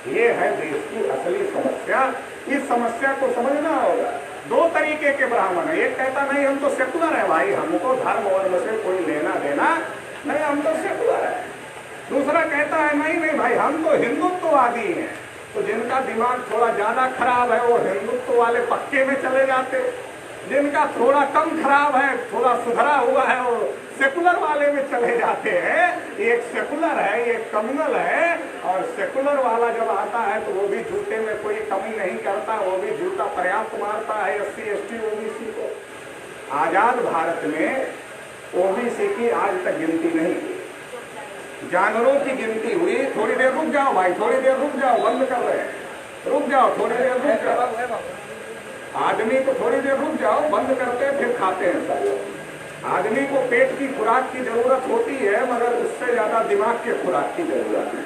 A: ये है देश की असली समस्या। इस समस्या को समझना होगा। 2 तरीके के ब्राह्मण है। एक कहता नहीं हम तो सेकुलर है भाई, हमको धर्म वर्म से कोई लेना देना नहीं, हम तो सेकुलर है। दूसरा कहता है नहीं भाई हम तो हिंदुत्ववादी हैं। तो जिनका दिमाग थोड़ा ज्यादा खराब है वो हिंदुत्व वाले पक्के में चले जाते, जिनका थोड़ा कम खराब है, थोड़ा सुधरा हुआ है, वो सेकुलर वाले में चले जाते हैं। एक सेकुलर है, एक कम्युनल है। और सेकुलर वाला जब आता है तो वो भी जूते में कोई कमी नहीं करता, वो भी जूता पर्याप्त मारता है SC ST OBC को। आजाद भारत में OBC की आज तक गिनती नहीं की। जानवरों की गिनती हुई। थोड़ी देर रुक जाओ भाई, थोड़ी देर रुक जाओ, बंद कर रहे हैं, रुक जाओ, थोड़ी देर रुक जाओ। आदमी को थोड़ी देर रुक जाओ, बंद करते हैं फिर खाते हैं सब। आदमी को पेट की खुराक की जरूरत होती है, मगर उससे ज्यादा दिमाग के खुराक की जरूरत है।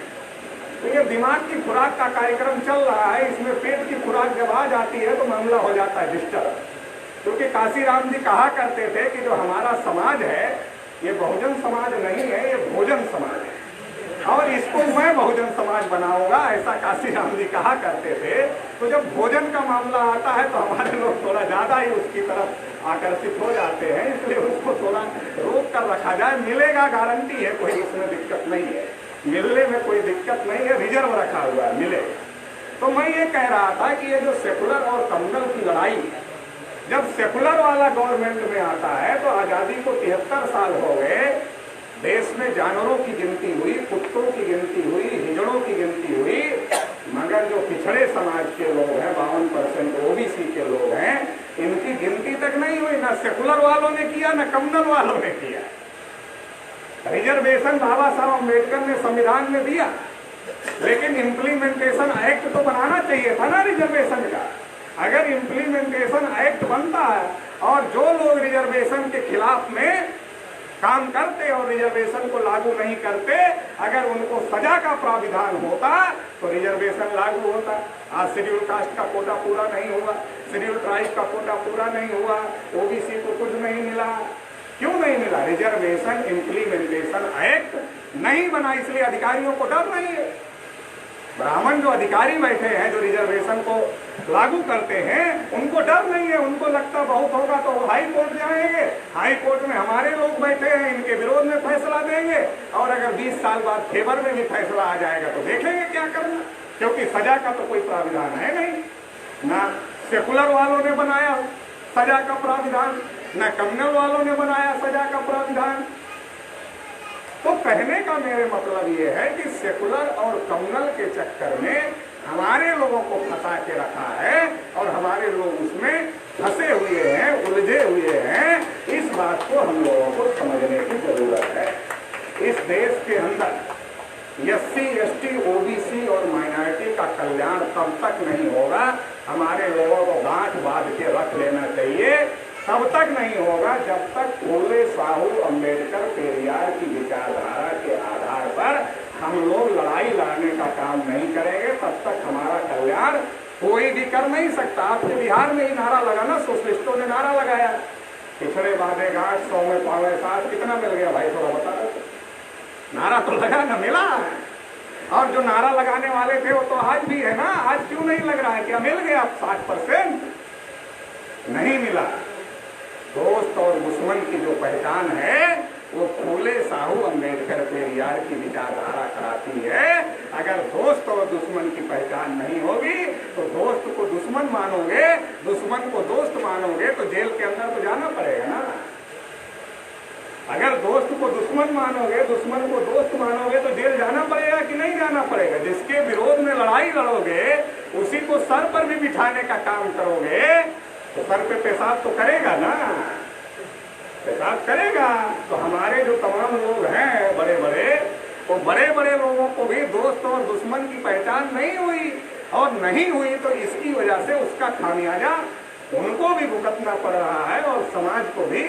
A: तो ये दिमाग की खुराक का कार्यक्रम चल रहा है। इसमें पेट की खुराक जब आ जाती है तो मामला हो जाता है डिस्टर्ब। क्योंकि काशीराम जी कहा करते थे कि जो हमारा समाज है ये बहुजन समाज नहीं है, ये भोजन समाज है और इसको मैं बहुजन समाज बनाऊंगा, ऐसा काशीराम जी कहा करते थे। तो जब भोजन का मामला आता है तो हमारे लोग थोड़ा ज्यादा ही उसकी तरफ आकर्षित हो जाते हैं, इसलिए उसको थोड़ा रोक कर रखा जाए। मिलेगा, गारंटी है, कोई उसमें दिक्कत नहीं है, मिलने में कोई दिक्कत नहीं है, रिजर्व रखा हुआ है, मिलेगा। तो मैं ये कह रहा था कि ये जो सेकुलर और कम्युनल की लड़ाई, जब सेकुलर वाला गवर्नमेंट में आता है तो आजादी को 73 साल हो गए। देश में जानवरों की गिनती हुई, कुत्तों की गिनती हुई, हिजड़ों की गिनती हुई, मगर जो पिछड़े समाज के लोग हैं, 52% OBC के लोग हैं, इनकी गिनती तक नहीं हुई। ना सेकुलर वालों ने किया, ना कम्युनल वालों ने किया। रिजर्वेशन बाबा साहब अम्बेडकर ने संविधान में दिया, लेकिन इम्प्लीमेंटेशन एक्ट तो बनाना चाहिए था ना रिजर्वेशन का। अगर इम्प्लीमेंटेशन एक्ट बनता है और जो लोग रिजर्वेशन के खिलाफ में काम करते और रिजर्वेशन को लागू नहीं करते, अगर उनको सजा का प्राविधान होता तो रिजर्वेशन लागू होता। आज शेड्यूल कास्ट का कोटा पूरा नहीं हुआ, शेड्यूल ट्राइब का कोटा पूरा नहीं हुआ, OBC को कुछ नहीं मिला। क्यों नहीं मिला? रिजर्वेशन इम्प्लीमेंटेशन एक्ट नहीं बना, इसलिए अधिकारियों को डर नहीं है। ब्राह्मण जो अधिकारी बैठे हैं, जो रिजर्वेशन को लागू करते हैं, उनको डर नहीं है। उनको लगता बहुत होगा तो वो हाई कोर्ट जाएंगे, हाई कोर्ट में हमारे लोग बैठे हैं, इनके विरोध में फैसला देंगे और अगर 20 साल बाद फेवर में भी फैसला आ जाएगा तो देखेंगे क्या करना, क्योंकि सजा का तो कोई प्राविधान है नहीं। ना सेकुलर वालों ने बनाया सजा का प्राविधान, ना कम्युनल वालों ने बनाया सजा का प्राविधान। तो कहने का मेरे मतलब ये है कि सेकुलर और कम्युनल के चक्कर में हमारे लोगों को फंसा के रखा है और हमारे लोग उसमें फंसे हुए हैं, उलझे हुए हैं। इस बात को हम लोगों को समझने की जरूरत है। इस देश के अंदर SC ST OBC और माइनॉरिटी का कल्याण तब तक नहीं होगा, हमारे लोगों को गांठ बांध के रख लेना चाहिए। तब तक नहीं होगा जब तक फूले साहू अम्बेडकर पेरियार की विचारधारा के आधार पर हम लोग लड़ाई लड़ने का काम नहीं करेंगे, तब तक हमारा कल्याण कोई भी कर नहीं सकता। आपके बिहार में ही नारा लगाना, सोशलिस्टों ने नारा लगाया, पिछड़े बाधे घाट 100 में पावे 7, कितना मिल गया भाई थोड़ा बता दो। नारा तो लगा ना, मिला है। और जो नारा लगाने वाले थे वो तो आज भी है ना, आज क्यों नहीं लग रहा है? क्या मिल गया 60%? नहीं मिला। दोस्त और दुश्मन की जो पहचान है वो फूले साहू अम्बेडकर पेरियार की विचारधारा कराती है। अगर दोस्त और दुश्मन की पहचान नहीं होगी तो दोस्त को दुश्मन मानोगे, दुश्मन को दोस्त मानोगे तो जेल के अंदर तो जाना पड़ेगा ना। अगर दोस्त को दुश्मन मानोगे, दुश्मन को दोस्त मानोगे तो जेल जाना पड़ेगा कि नहीं जाना पड़ेगा? जिसके विरोध में लड़ाई लड़ोगे उसी को सर पर भी बिठाने का काम करोगे तो सर पे पेशाब तो करेगा ना, पेशाब करेगा। तो हमारे जो तमाम लोग हैं बड़े बड़े, वो बड़े बड़े लोगों को भी दोस्त और दुश्मन की पहचान नहीं हुई, और नहीं हुई तो इसकी वजह से उसका खामियाजा उनको भी भुगतना पड़ रहा है और समाज को भी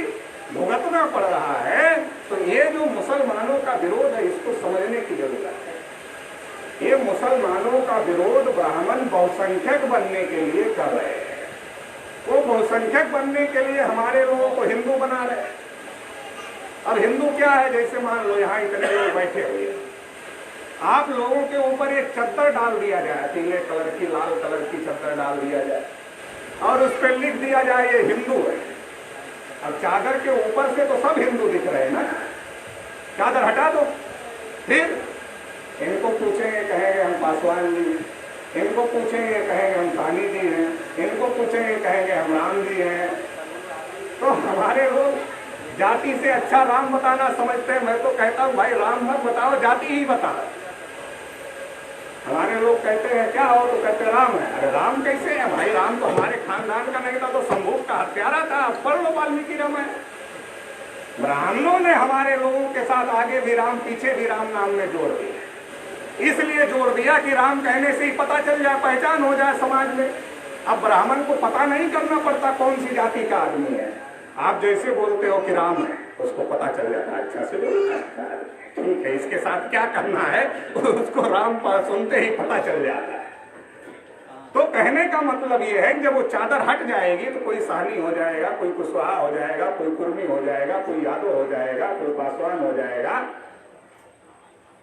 A: भुगतना पड़ रहा है। तो ये जो मुसलमानों का विरोध है इसको समझने की जरूरत है। ये मुसलमानों का विरोध ब्राह्मण बहुसंख्यक बनने के लिए कर रहे हैं। वो बहुसंख्यक बनने के लिए हमारे लोगों को हिंदू बना रहे हैं। और हिंदू क्या है, जैसे मान लो यहाँ इतने लोग बैठे हुए, आप लोगों के ऊपर एक चद्दर डाल दिया जाए, पीले कलर की, लाल कलर की चद्दर डाल दिया जाए और उस पर लिख दिया जाए ये हिंदू है। अब चादर के ऊपर से तो सब हिंदू दिख रहे हैं ना, चादर हटा दो, फिर इनको पूछेंगे, कहेंगे हम पासवान जी हैं, इनको पूछेंगे कहेंगे हम सानी जी हैं, इनको पूछेंगे कहेंगे हम राम जी हैं। तो हमारे लोग जाति से अच्छा राम बताना समझते हैं। मैं तो कहता हूं भाई राम मत बताओ, जाति ही बताओ। हमारे लोग कहते हैं क्या हो, तो कहते राम है। अरे राम कैसे है भाई, राम तो हमारे खानदान का नहीं था, तो संभोग का हत्यारा था। पढ़ लो वाल्मीकि रामायण। ब्राह्मणों ने हमारे लोगों के साथ आगे भी राम पीछे भी राम नाम में जोड़ दिया। इसलिए जोड़ दिया कि राम कहने से ही पता चल जाए, पहचान हो जाए समाज में। अब ब्राह्मण को पता नहीं करना पड़ता कौन सी जाति का आदमी है। आप जैसे बोलते हो कि राम है, उसको पता चल जाता है, अच्छा से बोलता है, ठीक है, इसके साथ क्या करना है उसको राम सुनते ही पता चल जाता है। तो कहने का मतलब ये है कि जब वो चादर हट जाएगी तो कोई साहनी हो जाएगा, कोई कुशवाहा हो जाएगा, कोई कुर्मी हो जाएगा, कोई यादव हो जाएगा, कोई पासवान हो जाएगा।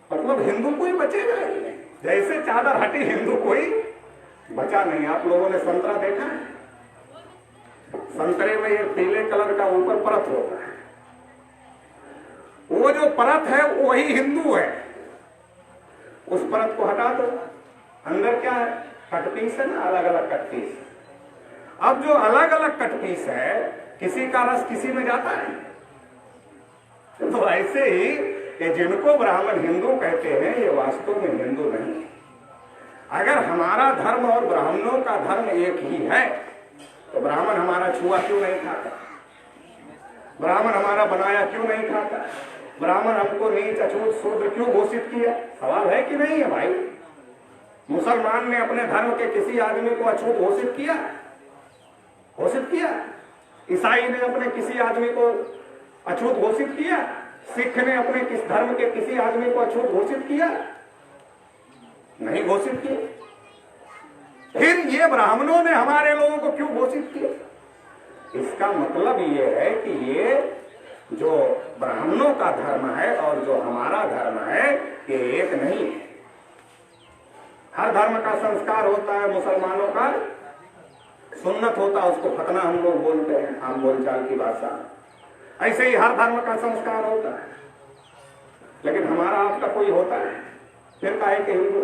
A: मतलब हिंदू कोई बचेगा ही नहीं। जैसे चादर हटी हिंदू कोई बचा नहीं। आप लोगों ने संतरा देखा है, संतरे में ये पीले कलर का ऊपर परत होता है, वो जो परत है वही हिंदू है। उस परत को हटा दो, अंदर क्या है, कटपीस है ना, अलग अलग कटपीस। अब जो अलग अलग कटपीस है, किसी का रस किसी में जाता है। तो ऐसे ही कि जिनको ब्राह्मण हिंदू कहते हैं ये वास्तव में हिंदू नहीं। अगर हमारा धर्म और ब्राह्मणों का धर्म एक ही है तो ब्राह्मण हमारा छुआ क्यों नहीं खाता, ब्राह्मण हमारा बनाया क्यों नहीं खाता, ब्राह्मण हमको नीच अछूत शूद्र क्यों घोषित किया? सवाल है कि नहीं है भाई? मुसलमान ने अपने धर्म के किसी आदमी को अछूत घोषित किया? घोषित किया? ईसाई ने अपने किसी आदमी को अछूत घोषित किया? सिख ने अपने किस धर्म के किसी आदमी को अछूत घोषित किया? नहीं घोषित किया। फिर ये ब्राह्मणों ने हमारे लोगों को क्यों घोषित किया? इसका मतलब ये है कि ये जो ब्राह्मणों का धर्म है और जो हमारा धर्म है ये एक नहीं है। हर धर्म का संस्कार होता है, मुसलमानों का सुन्नत होता है, उसको खतना हम लोग बोलते हैं आम बोलचाल की भाषा। ऐसे ही हर धर्म का संस्कार होता है, लेकिन हमारा आपका कोई होता है? फिर काहे के हिंदू?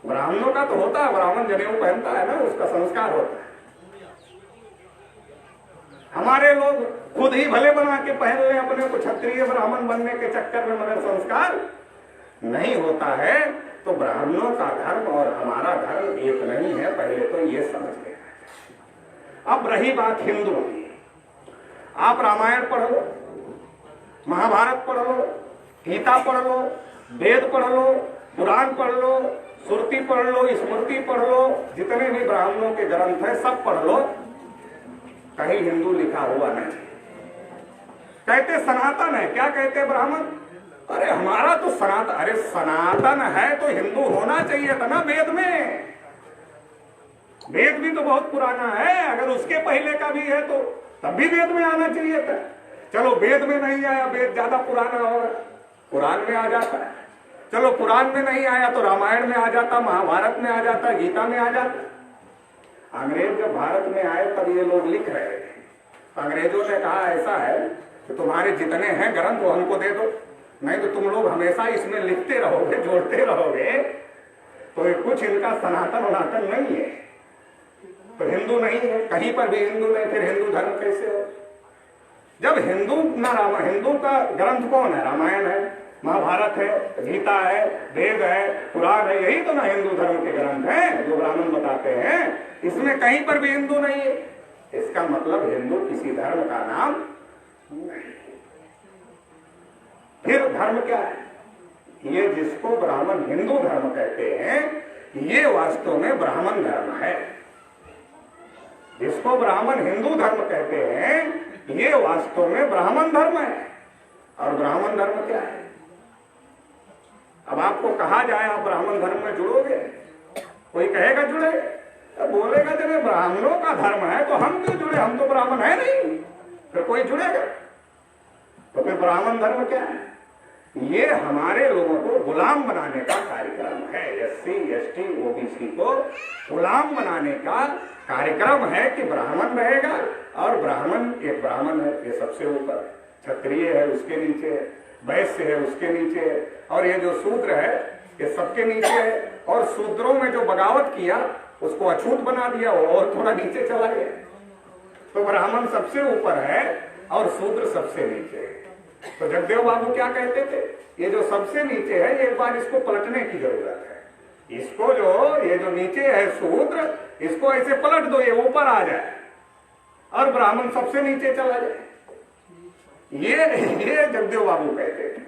A: ब्राह्मणों का तो होता है, ब्राह्मण जनेऊ पहनता है ना, उसका संस्कार होता है। हमारे लोग खुद ही भले बना के पहन ले अपने को क्षत्रिय ब्राह्मण बनने के चक्कर में, मगर संस्कार नहीं होता है। तो ब्राह्मणों का धर्म और हमारा धर्म एक नहीं है, पहले तो ये समझ लेना। अब रही बात हिंदू, आप रामायण पढ़ लो, महाभारत पढ़ लो, गीता पढ़ लो, वेद पढ़ लो, पुराण पढ़ लो, श्रुति पढ़ लो, स्मृति पढ़ लो, जितने भी ब्राह्मणों के ग्रंथ है सब पढ़ लो, कहीं हिंदू लिखा हुआ नहीं। कहते सनातन है, क्या कहते ब्राह्मण? अरे हमारा तो सनातन, अरे सनातन है तो हिंदू होना चाहिए था ना वेद में। वेद भी तो बहुत पुराना है, अगर उसके पहले का भी है तो तब भी वेद में आना चाहिए था। चलो वेद में नहीं आया, वेद ज्यादा पुराना होगा, पुराण में आ जाता है। चलो पुराण में नहीं आया तो रामायण में आ जाता, महाभारत में आ जाता, गीता में आ जाता। अंग्रेज जब भारत में आए तब ये लोग लिख रहे थे। अंग्रेजों ने कहा ऐसा है कि तुम्हारे जितने हैं ग्रंथ वो हमको दे दो, नहीं तो तुम लोग हमेशा इसमें लिखते रहोगे, जोड़ते रहोगे, तो कुछ इनका सनातन वनातन नहीं है, तो हिंदू नहीं है, कहीं पर भी हिंदू नहीं, फिर हिंदू धर्म कैसे हो? जब हिंदू ना हिंदू का ग्रंथ कौन है? रामायण है, महाभारत है, गीता है, वेद है, पुराण है, यही तो ना हिंदू धर्म के ग्रंथ हैं जो ब्राह्मण बताते हैं। इसमें कहीं पर भी हिंदू नहीं है, इसका मतलब हिंदू किसी धर्म का नाम नहीं। फिर धर्म क्या है? ये जिसको ब्राह्मण हिंदू धर्म कहते हैं ये वास्तव में ब्राह्मण धर्म है। जिसको ब्राह्मण हिंदू धर्म कहते हैं ये वास्तव में ब्राह्मण धर्म है। और ब्राह्मण धर्म क्या है? अब आपको कहा जाए आप ब्राह्मण धर्म में जुड़ोगे, कोई कहेगा जुड़े, तो बोलेगा जब ये ब्राह्मणों का धर्म है तो हम क्यों जुड़े, हम तो ब्राह्मण है नहीं, फिर कोई जुड़ेगा? तो फिर ब्राह्मण धर्म क्या है? ये हमारे लोगों को गुलाम बनाने का कार्यक्रम है। एससी एसटी ओबीसी को गुलाम बनाने का कार्यक्रम है कि ब्राह्मण रहेगा, और ब्राह्मण एक ब्राह्मण है, ये सबसे ऊपर, क्षत्रिय है उसके नीचे, वैश्य है उसके नीचे, और ये जो शूद्र है ये सबके नीचे है। और शूद्रों में जो बगावत किया उसको अछूत बना दिया, वो और थोड़ा नीचे चला गया। तो ब्राह्मण सबसे ऊपर है और शूद्र सबसे नीचे है। तो जगदेव बाबू क्या कहते थे, ये जो सबसे नीचे है एक बार इसको पलटने की जरूरत है। इसको ये जो नीचे है शूद्र, इसको ऐसे पलट दो, ये ऊपर आ जाए और ब्राह्मण सबसे नीचे चला जाए। ये जगदेव बाबू कहते थे।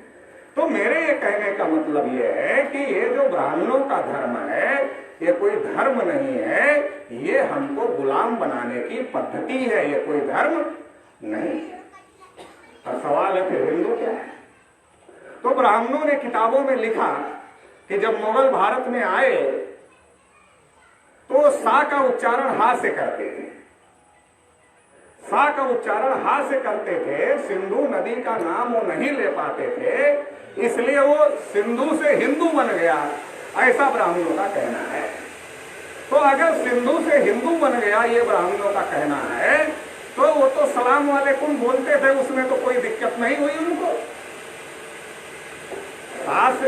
A: तो मेरे ये कहने का मतलब ये है कि ये जो ब्राह्मणों का धर्म है ये कोई धर्म नहीं है, ये हमको गुलाम बनाने की पद्धति है, ये कोई धर्म नहीं है। और सवाल है फिर हिंदू क्या है? तो ब्राह्मणों ने किताबों में लिखा कि जब मुगल भारत में आए तो सा का उच्चारण हा से करते थे, सा का उच्चारण हा से करते थे, सिंधु नदी का नाम वो नहीं ले पाते थे, इसलिए वो सिंधु से हिंदू बन गया, ऐसा ब्राह्मणों का कहना है। तो अगर सिंधु से हिंदू बन गया ये ब्राह्मणों का कहना है, तो वो तो सलाम वालेकुम बोलते थे, उसमें तो कोई दिक्कत नहीं हुई उनको।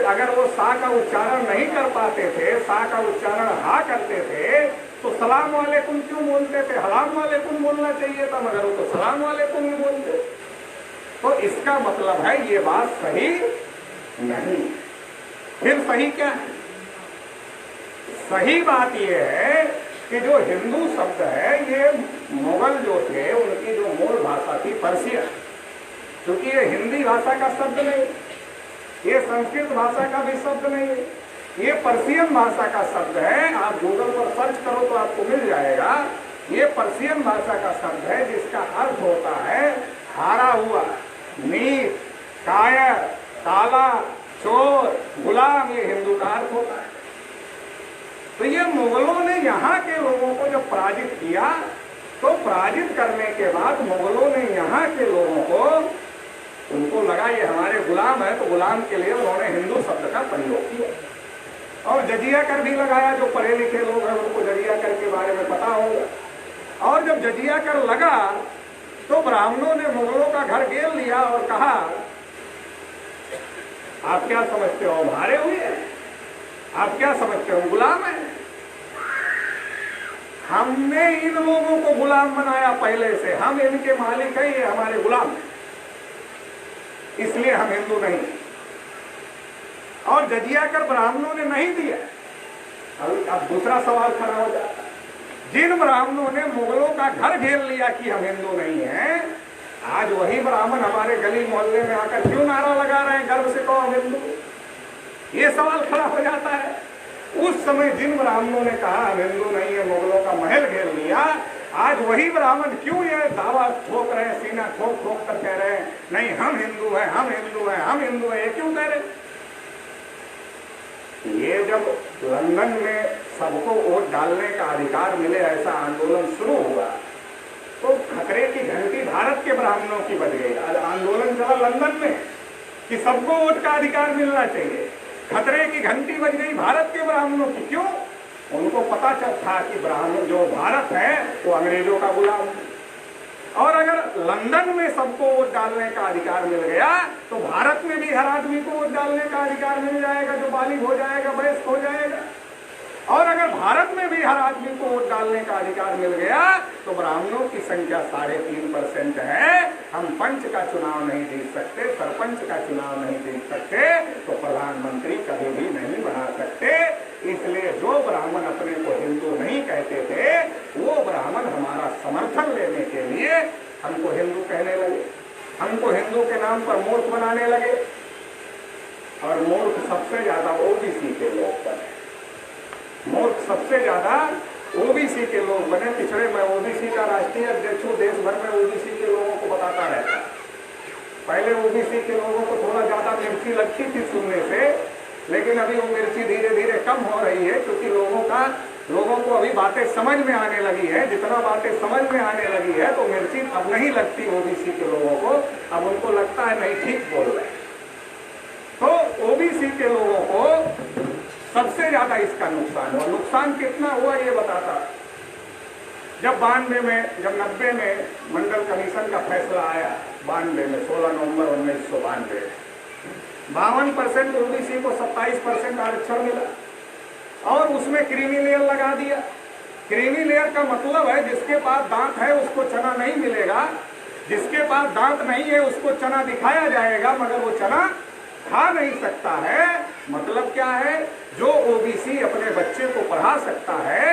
A: अगर वो सा का उच्चारण नहीं कर पाते थे, सा का उच्चारण हा करते थे, तो सलाम वालेकुम क्यों बोलते थे? हलाम वालेकुम बोलना चाहिए था, मगर वो तो सलाम वालेकुम ही बोलते। तो इसका मतलब है ये बात सही नहीं। फिर सही क्या है? सही बात ये है कि जो हिंदू शब्द है ये मुगल जो थे उनकी जो मूल भाषा थी पर्शियन, क्योंकि ये हिंदी भाषा का शब्द नहीं, ये संस्कृत भाषा का भी शब्द नहीं है, ये पर्शियन भाषा का शब्द है। आप गूगल पर सर्च करो तो आपको मिल जाएगा। ये पर्शियन भाषा का शब्द है जिसका अर्थ होता है हारा हुआ, नीच, कायर, काला, चोर, गुलाम, ये हिंदू का अर्थ होता है। तो ये मुगलों ने यहाँ के लोगों को जब पराजित किया, तो पराजित करने के बाद मुगलों ने यहाँ के लोगों को, उनको लगा ये हमारे गुलाम है, तो गुलाम के लिए उन्होंने हिंदू शब्द का प्रयोग किया और जजिया कर भी लगाया। जो पढ़े लिखे लोग हैं उनको जजिया कर के बारे में पता होगा। और जब जजिया कर लगा तो ब्राह्मणों ने मुगलों का घर घेर लिया और कहा आप क्या समझते हो मारे हुए हैं, आप क्या समझते हो गुलाम है? हमने इन लोगों को गुलाम बनाया पहले से, हम इनके मालिक हैं, ये हमारे गुलाम हैं, इसलिए हम हिंदू नहीं। और जजिया कर ब्राह्मणों ने नहीं दिया। अब दूसरा सवाल खड़ा हो जाता है, जिन ब्राह्मणों ने मुगलों का घर घेर लिया कि हम हिंदू नहीं हैं, आज वही ब्राह्मण हमारे गली मोहल्ले में आकर क्यों नारा लगा रहे हैं गर्व से कहो हम हिंदू? ये सवाल खड़ा हो जाता है। उस समय जिन ब्राह्मणों ने कहा हम हिंदू नहीं है, मुगलों का महल घेर लिया, आज वही ब्राह्मण क्यों ये दावा ठोक रहे हैं, सीना ठोक ठोक कर कह रहे हैं नहीं हम हिंदू हैं, हम हिंदू हैं, हम हिंदू हैं? ये क्यों कह रहे? ये जब लंदन में सबको वोट डालने का अधिकार मिले ऐसा आंदोलन शुरू हुआ तो खतरे की घंटी भारत के ब्राह्मणों की बज गई। आंदोलन चला लंदन में कि सबको वोट का अधिकार मिलना चाहिए, खतरे की घंटी बज गई भारत के ब्राह्मणों की। क्यों? उनको पता चल था कि ब्राह्मण जो भारत है वो अंग्रेजों का गुलाम है, और अगर लंदन में सबको वोट डालने का अधिकार मिल गया तो भारत में भी हर आदमी को वोट डालने का अधिकार मिल जाएगा, जो बालिग हो जाएगा, वयस्क हो जाएगा। और अगर भारत में भी हर आदमी को वोट डालने का अधिकार मिल गया तो ब्राह्मणों की संख्या 3.5% है, हम पंच का चुनाव नहीं जीत सकते, सरपंच का चुनाव नहीं जीत सकते, तो प्रधानमंत्री कभी भी नहीं बना सकते। इसलिए जो ब्राह्मण अपने को हिंदू नहीं कहते थे वो ब्राह्मण हमारा समर्थन लेने के लिए हमको हिंदू कहने लगे, हमको हिंदू के नाम पर मूर्ख बनाने लगे। और मूर्ख सबसे ज्यादा ओबीसी के लोग बने, मूर्ख सबसे ज्यादा ओबीसी के लोग बने। पिछड़े मैं ओबीसी का राष्ट्रीय अध्यक्ष हूँ, देश भर में ओबीसी के लोगों को बताता रहता। पहले ओबीसी के लोगों को थोड़ा ज्यादा मिर्ची लगती थी सुनने से, लेकिन अभी वो मिर्ची धीरे धीरे कम हो रही है, क्योंकि लोगों को अभी बातें समझ में आने लगी है। जितना बातें समझ में आने लगी है तो मिर्ची अब नहीं लगती ओबीसी के लोगों को, अब उनको लगता है नहीं ठीक बोल रहे हैं। तो ओबीसी के लोगों को सबसे ज्यादा इसका नुकसान हुआ। नुकसान कितना हुआ ये बताता। जब 92 में, जब 90 में मंडल कमीशन का फैसला आया, 92 में 16 नवंबर 1992, 52% ओबीसी को 27% आरक्षण मिला और उसमें क्रीमी लेयर लगा दिया। क्रीमी लेयर का मतलब है जिसके पास दांत है उसको चना नहीं मिलेगा, जिसके पास दांत नहीं है उसको चना दिखाया जाएगा मगर वो चना खा नहीं सकता है। मतलब क्या है, जो ओबीसी अपने बच्चे को पढ़ा सकता है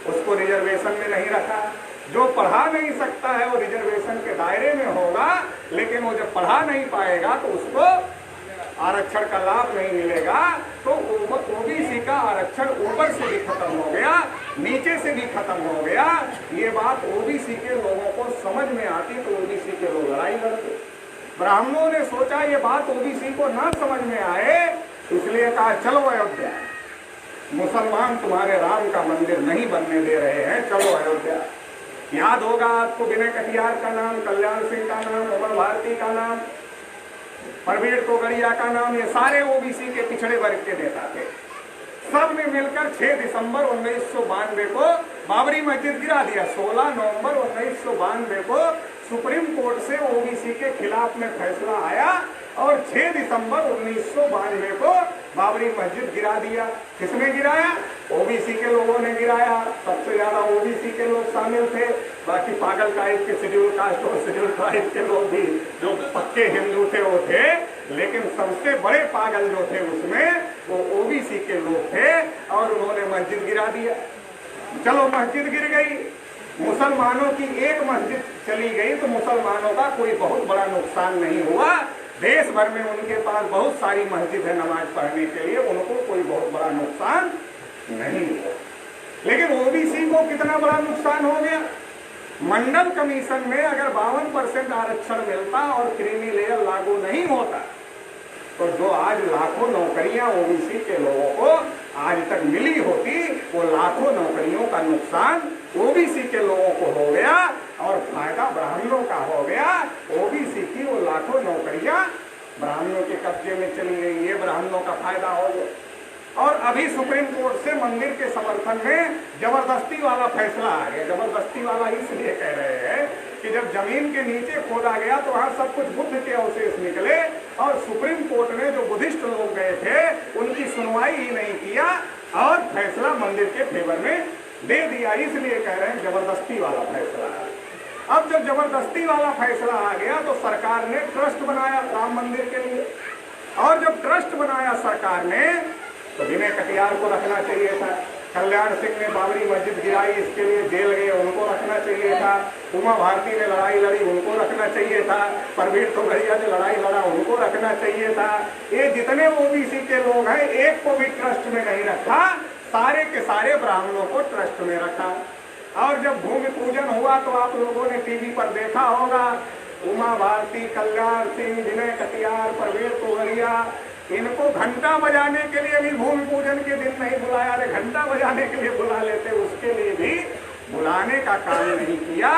A: उसको रिजर्वेशन में नहीं रखा, जो पढ़ा नहीं सकता है वो रिजर्वेशन के दायरे में होगा, लेकिन वो जब पढ़ा नहीं पाएगा तो उसको आरक्षण का लाभ नहीं मिलेगा। तो ओबीसी का आरक्षण ऊपर से भी खत्म हो गया, नीचे से भी खत्म हो गया। ये बात ओबीसी के लोगों को समझ में आती तो ओबीसी के लोग लड़ाई लड़ते। ब्राह्मणों ने सोचा ये बात ओबीसी को ना समझ में आए, इसलिए कहा चलो अयोध्या, मुसलमान तुम्हारे राम का मंदिर नहीं बनने दे रहे हैं, चलो अयोध्या। याद होगा आपको विनय कटियार का नाम, कल्याण सिंह का नाम, उमा भारती का नाम, परवीर तोगड़िया का नाम, ये सारे ओबीसी के पिछड़े वर्ग के नेता थे। सब ने मिलकर 6 दिसंबर 1992 को बाबरी मस्जिद गिरा दिया। 16 नवंबर 1992 को सुप्रीम कोर्ट से ओबीसी के खिलाफ में फैसला आया और 6 दिसंबर 1992 को बाबरी मस्जिद गिरा दिया। किसने गिराया? ओबीसी के लोगों ने गिराया। सबसे ज्यादा ओबीसी के लोग शामिल थे, बाकी पागल टाइप के शेड्यूल कास्ट और शेड्यूल ट्राइब के लोग भी जो पक्के हिंदू थे वो थे, लेकिन सबसे बड़े पागल जो थे उसमें वो ओबीसी के लोग थे और उन्होंने मस्जिद गिरा दिया। चलो मस्जिद गिर गई, मुसलमानों की एक मस्जिद चली गई तो मुसलमानों का कोई बहुत बड़ा नुकसान नहीं हुआ। देश भर में उनके पास बहुत सारी मस्जिद है नमाज पढ़ने के लिए, उनको कोई बहुत बड़ा नुकसान नहीं हुआ। लेकिन ओबीसी को कितना बड़ा नुकसान हो गया। मंडल कमीशन में अगर 52% आरक्षण मिलता और क्रीमी लेयर लागू नहीं होता तो जो आज लाखों नौकरियां ओबीसी के लोगों को आज तक मिली होती, वो लाखों नौकरियों का नुकसान ओबीसी के लोगों को हो गया और फायदा ब्राह्मणों का हो गया। ओबीसी की वो लाखों नौकरियां ब्राह्मणों के कब्जे में चली गई, ये ब्राह्मणों का फायदा हो गया। और अभी सुप्रीम कोर्ट से मंदिर के समर्थन में जबरदस्ती वाला फैसला आ गया। जबरदस्ती वाला इसलिए कह रहे हैं कि जब जमीन के नीचे खोदा गया तो वहां सब कुछ बुद्ध के अवशेष निकले और सुप्रीम कोर्ट ने जो बुद्धिस्ट लोग गए थे उनकी सुनवाई ही नहीं किया और फैसला मंदिर के फेवर में दे दिया। इसलिए कह रहे हैं जबरदस्ती वाला फैसला। अब जब जबरदस्ती वाला फैसला आ गया तो सरकार ने ट्रस्ट बनाया राम मंदिर के लिए, और जब ट्रस्ट बनाया सरकार ने तो विनय कटियार को रखना चाहिए था, कल्याण सिंह ने बाबरी मस्जिद गिराई इसके लिए जेल गए उनको रखना चाहिए था, उमा भारती ने लड़ाई लड़ी उनको रखना चाहिए था, परवीर तोगड़िया ने लड़ाई लड़ा उनको रखना चाहिए था। ये जितने ओबीसी के लोग हैं एक को भी ट्रस्ट में नहीं रखा, सारे के सारे ब्राह्मणों को ट्रस्ट में रखा। और जब भूमि पूजन हुआ तो आप लोगों ने टीवी पर देखा होगा, उमा भारती, कल्याण सिंह, विनय कटियार, परवीर तोगड़िया, इनको घंटा बजाने के लिए भी भूमि पूजन के दिन नहीं बुलाया। अरे घंटा बजाने के लिए बुला लेते, उसके लिए भी बुलाने का काम नहीं किया।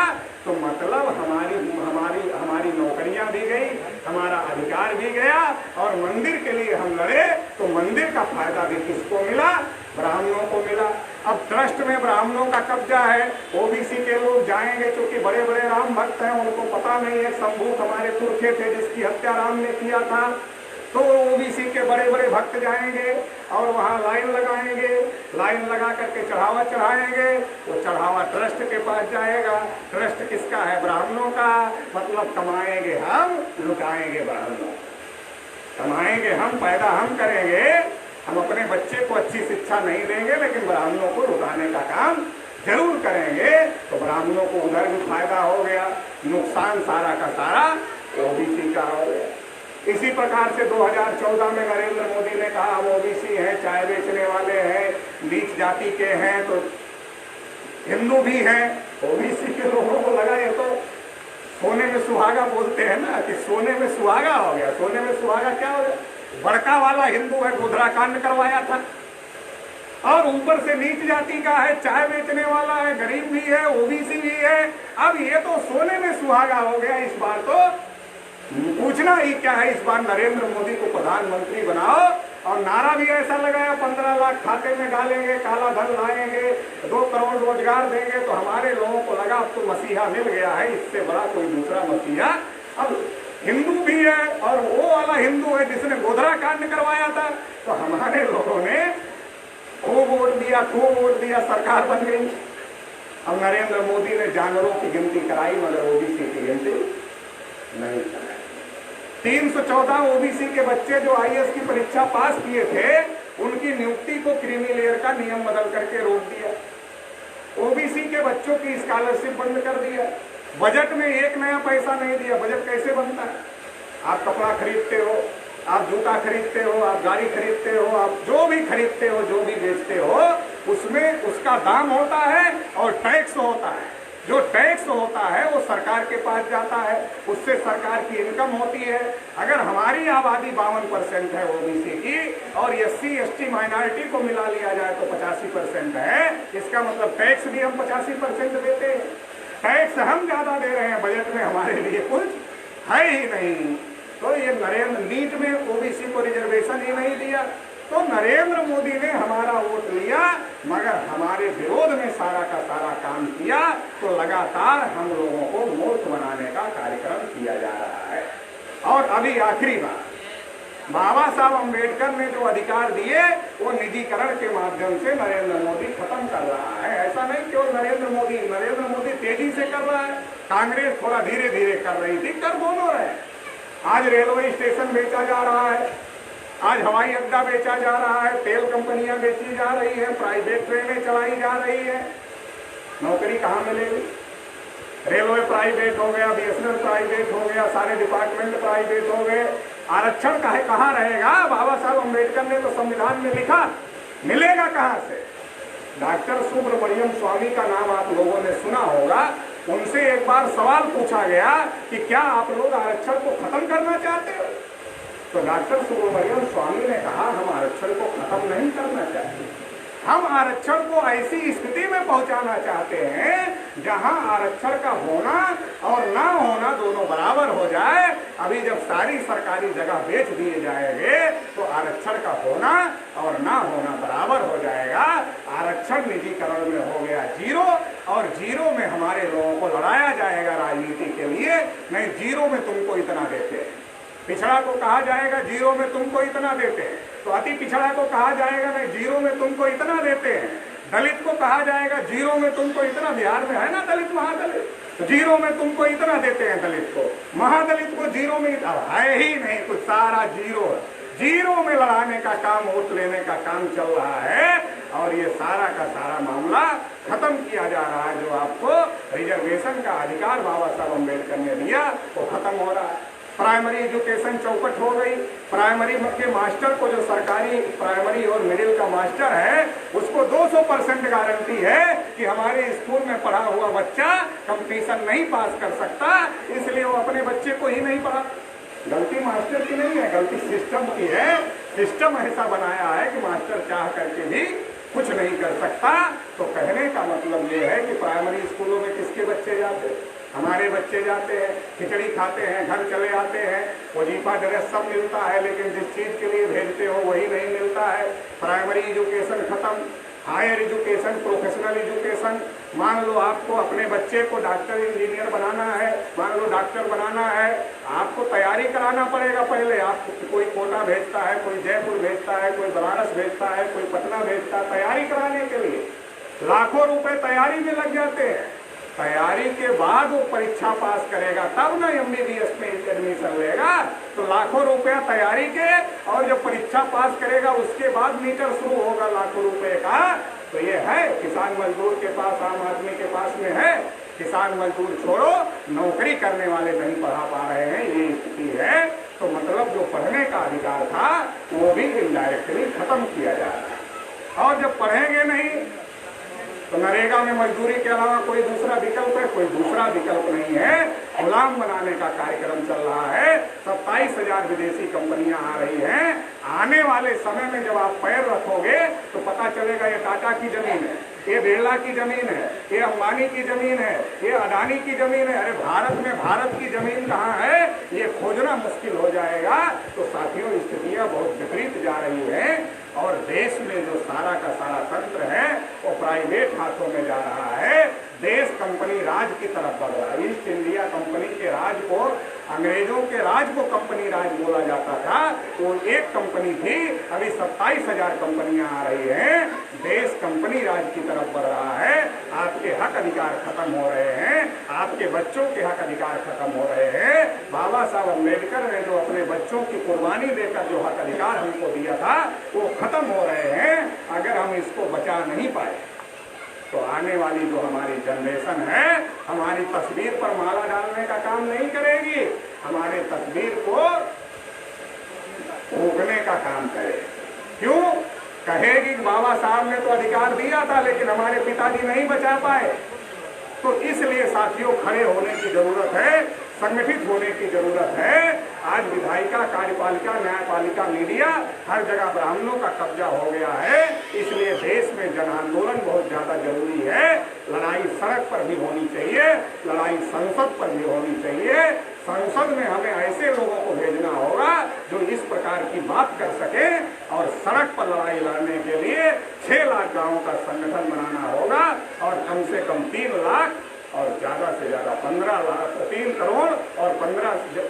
A: तो मतलब हमारी नौकरियां भी गई, हमारा अधिकार भी गया और मंदिर के लिए हम लड़े तो मंदिर का फायदा भी किसको मिला? ब्राह्मणों को मिला। अब ट्रस्ट में ब्राह्मणों का कब्जा है, ओबीसी के लोग जाएंगे क्योंकि बड़े बड़े राम भक्त हैं, उनको पता नहीं है संभूत हमारे पुरखे थे जिसकी हत्या राम ने किया था, तो ओबीसी के बड़े बड़े भक्त जाएंगे और वहां लाइन लगाएंगे, लाइन लगा करके चढ़ावा चढ़ाएंगे, वो चढ़ावा ट्रस्ट के पास जाएगा। ट्रस्ट किसका है? ब्राह्मणों का। मतलब कमाएंगे हम, लुटाएंगे ब्राह्मणों। कमाएंगे हम, पैदा हम करेंगे, हम अपने बच्चे को अच्छी शिक्षा नहीं देंगे लेकिन ब्राह्मणों को लुटाने का काम जरूर करेंगे। तो ब्राह्मणों को उधर भी फायदा हो गया, नुकसान सारा का सारा ओबीसी का हो गया। इसी प्रकार से 2014 में नरेंद्र मोदी ने कहा हम ओबीसी हैं, चाय बेचने वाले हैं, नीच जाति के हैं तो हिंदू भी हैं। ओबीसी के लोगों को लगा ये तो सोने में सुहागा बोलते हैं ना, कि सोने में सुहागा हो गया। सोने में सुहागा क्या हो गया? बड़का वाला हिंदू है, गोधरा कांड करवाया था, और ऊपर से नीच जाति का है, चाय बेचने वाला है, गरीब भी है, ओबीसी भी है। अब ये तो सोने में सुहागा हो गया। इस बार तो पूछना ही क्या है, इस बार नरेंद्र मोदी को प्रधानमंत्री बनाओ। और नारा भी ऐसा लगाया, 15 लाख खाते में डालेंगे, काला धन लाएंगे, 2 करोड़ रोजगार देंगे। तो हमारे लोगों को लगा अब तो मसीहा मिल गया है, इससे बड़ा कोई दूसरा मसीहा। अब हिंदू भी है और वो वाला हिंदू है जिसने गोधरा कांड करवाया था। तो हमारे लोगों ने खूब वोट दिया, सरकार बन गई। अब नरेंद्र मोदी ने जानवरों की गिनती कराई मगर ओबीसी की गिनती नहीं कराई। 314 ओबीसी के बच्चे जो आईएएस की परीक्षा पास किए थे, उनकी नियुक्ति को क्रीमी लेयर का नियम बदल करके रोक दिया। ओबीसी के बच्चों की स्कॉलरशिप बंद कर दिया। बजट में एक नया पैसा नहीं दिया। बजट कैसे बनता है? आप कपड़ा खरीदते हो, आप जूता खरीदते हो, आप गाड़ी खरीदते हो, आप जो भी खरीदते हो, जो भी बेचते हो, उसमें उसका दाम होता है और टैक्स होता है। जो टैक्स होता है वो सरकार के पास जाता है, उससे सरकार की इनकम होती है। अगर हमारी आबादी 52% है ओबीसी की और SC ST माइनॉरिटी को मिला लिया जाए तो 85% है। इसका मतलब टैक्स भी हम 85% देते हैं। टैक्स हम ज्यादा दे रहे हैं, बजट में हमारे लिए कुछ है ही नहीं। तो ये नरेंद्र नीट में ओबीसी को रिजर्वेशन ही नहीं दिया। तो नरेंद्र मोदी ने हमारा वोट लिया मगर हमारे विरोध में सारा का सारा काम किया। तो लगातार हम लोगों को मूर्ख बनाने का कार्यक्रम किया जा रहा है। और अभी आखिरी बात, बाबा साहब अम्बेडकर ने जो अधिकार दिए वो निजीकरण के माध्यम से नरेंद्र मोदी खत्म कर रहा है। ऐसा नहीं केवल नरेंद्र मोदी तेजी से कर रहा है, कांग्रेस थोड़ा धीरे धीरे कर रही थी, कर दोनों रहे। आज रेलवे स्टेशन बेचा जा रहा है, आज हवाई अड्डा बेचा जा रहा है, तेल कंपनियां बेची जा रही है, प्राइवेट ट्रेनें चलाई जा रही है। नौकरी कहाँ मिलेगी? रेलवे प्राइवेट हो गया, BSNL प्राइवेट हो गया, सारे डिपार्टमेंट प्राइवेट हो गए। आरक्षण कहाँ रहेगा? बाबा साहब अम्बेडकर ने तो संविधान में लिखा, मिलेगा कहाँ से? डॉक्टर सुब्रमण्यम स्वामी का नाम आप लोगों ने सुना होगा। उनसे एक बार सवाल पूछा गया कि क्या आप लोग आरक्षण को खत्म करना चाहते हो? तो डॉक्टर सुब्रमण्यम स्वामी ने कहा हम आरक्षण को खत्म नहीं करना चाहते, हम आरक्षण को ऐसी स्थिति में पहुंचाना चाहते हैं जहां आरक्षण का होना और ना होना दोनों बराबर हो जाए। अभी जब सारी सरकारी जगह बेच दिए जाएंगे तो आरक्षण का होना और ना होना बराबर हो जाएगा। आरक्षण निजीकरण में हो गया 0 और 0 में हमारे लोगों को लड़ाया जाएगा राजनीति के लिए। नहीं, 0 में तुमको इतना देते हैं, पिछड़ा को कहा जाएगा 0 में तुमको इतना देते हैं, तो अति पिछड़ा को कहा जाएगा नहीं 0 में तुमको इतना देते हैं, दलित को कहा जाएगा 0 में तुमको इतना। बिहार में है ना दलित महादलित, तो 0 में तुमको इतना देते हैं दलित को, महादलित को 0 में है ही नहीं कुछ, सारा 0 में लड़ाने का काम, वोट लेने का काम चल रहा है। और ये सारा का सारा मामला खत्म किया जा रहा है। जो आपको रिजर्वेशन का अधिकार बाबा साहब अम्बेडकर ने दिया वो खत्म हो रहा है। प्राइमरी एजुकेशन चौपट हो गई। प्राइमरी के मास्टर को, जो सरकारी प्राइमरी और मिडिल का मास्टर है, उसको 200% गारंटी है कि हमारे स्कूल में पढ़ा हुआ बच्चा कंपटीशन नहीं पास कर सकता, इसलिए वो अपने बच्चे को ही नहीं पढ़ा। गलती मास्टर की नहीं है, गलती सिस्टम की है। सिस्टम ऐसा बनाया है कि मास्टर चाह करके भी कुछ नहीं कर सकता। तो कहने का मतलब ये है कि प्राइमरी स्कूलों में किसके बच्चे जाते हैं? हमारे बच्चे जाते हैं, खिचड़ी खाते हैं, घर चले आते हैं, वजीफा ड्रेस सब मिलता है, लेकिन जिस चीज के लिए भेजते हो वही नहीं मिलता है। प्राइमरी एजुकेशन खत्म। हायर एजुकेशन, प्रोफेशनल एजुकेशन, मान लो आपको अपने बच्चे को डॉक्टर इंजीनियर बनाना है, मान लो डॉक्टर बनाना है, आपको तैयारी कराना पड़ेगा। पहले आपको कोई कोटा भेजता है, कोई जयपुर भेजता है, कोई बनारस भेजता है, कोई पटना भेजता है। तैयारी कराने के लिए लाखों रुपए तैयारी में लग जाते हैं। तैयारी के बाद वो परीक्षा पास करेगा तब ना MBBS में एडमिशन लेगा। तो लाखों रुपया तैयारी के, और जब परीक्षा पास करेगा उसके बाद मीटर शुरू होगा लाखों रुपए का। तो ये है किसान मजदूर के पास, आम आदमी के पास में है। किसान मजदूर छोड़ो, नौकरी करने वाले नहीं पढ़ा पा रहे हैं, ये स्थिति है। तो मतलब जो पढ़ने का अधिकार था वो भी इनडायरेक्टली खत्म किया जा रहा है। और जब पढ़ेंगे नहीं तो नरेगा में मजदूरी के अलावा कोई दूसरा विकल्प है? कोई दूसरा विकल्प नहीं है। गुलाम बनाने का कार्यक्रम चल रहा है। 27 27,000 विदेशी कंपनियां आ रही हैं। आने वाले समय में जब आप पैर रखोगे तो पता चलेगा ये टाटा की जमीन है, ये बिरला की जमीन है, ये अंबानी की जमीन है, ये अडानी की जमीन है। अरे भारत में भारत की जमीन कहाँ है, ये खोजना मुश्किल हो जाएगा। तो साथियों, स्थितियां बहुत विपरीत जा रही हैं और देश में जो सारा का सारा तंत्र है वो प्राइवेट हाथों में जा रहा है। देश कंपनी राज की तरफ बढ़ रहा है। ईस्ट इंडिया कंपनी के राज को, अंग्रेजों के राज को कंपनी राज बोला जाता था। वो एक कंपनी थी, अभी 27,000 कंपनियां आ रही हैं। देश कंपनी राज की तरफ बढ़ रहा है। आपके हक अधिकार खत्म हो रहे हैं, आपके बच्चों के हक अधिकार खत्म हो रहे हैं। बाबा साहब अम्बेडकर ने जो अपने बच्चों की कुर्बानी देकर जो हक अधिकार हमको दिया था वो खत्म हो रहे हैं। अगर हम इसको बचा नहीं पाए तो आने वाली जो हमारी जनरेशन है हमारी तस्वीर पर माला डालने का काम नहीं करेगी, हमारे तस्वीर को रोकने का काम करे। क्यों? कहेगी बाबा साहब ने तो अधिकार दिया था लेकिन हमारे पिताजी नहीं बचा पाए। तो इसलिए साथियों, खड़े होने की जरूरत है, संगठित होने की जरूरत है। आज विधायिका, कार्यपालिका, न्यायपालिका, मीडिया हर जगह ब्राह्मणों का कब्जा हो गया है। इसलिए देश में जन आंदोलन बहुत ज्यादा जरूरी है। लड़ाई सड़क पर भी होनी चाहिए, लड़ाई संसद पर भी होनी चाहिए। संसद में हमें ऐसे लोगों को भेजना होगा जो इस प्रकार की बात कर सके और सड़क पर लड़ाई लड़ने के लिए 6 लाख गांवों का संगठन बनाना होगा और कम से कम 3 लाख और ज्यादा से ज्यादा 3 करोड़ और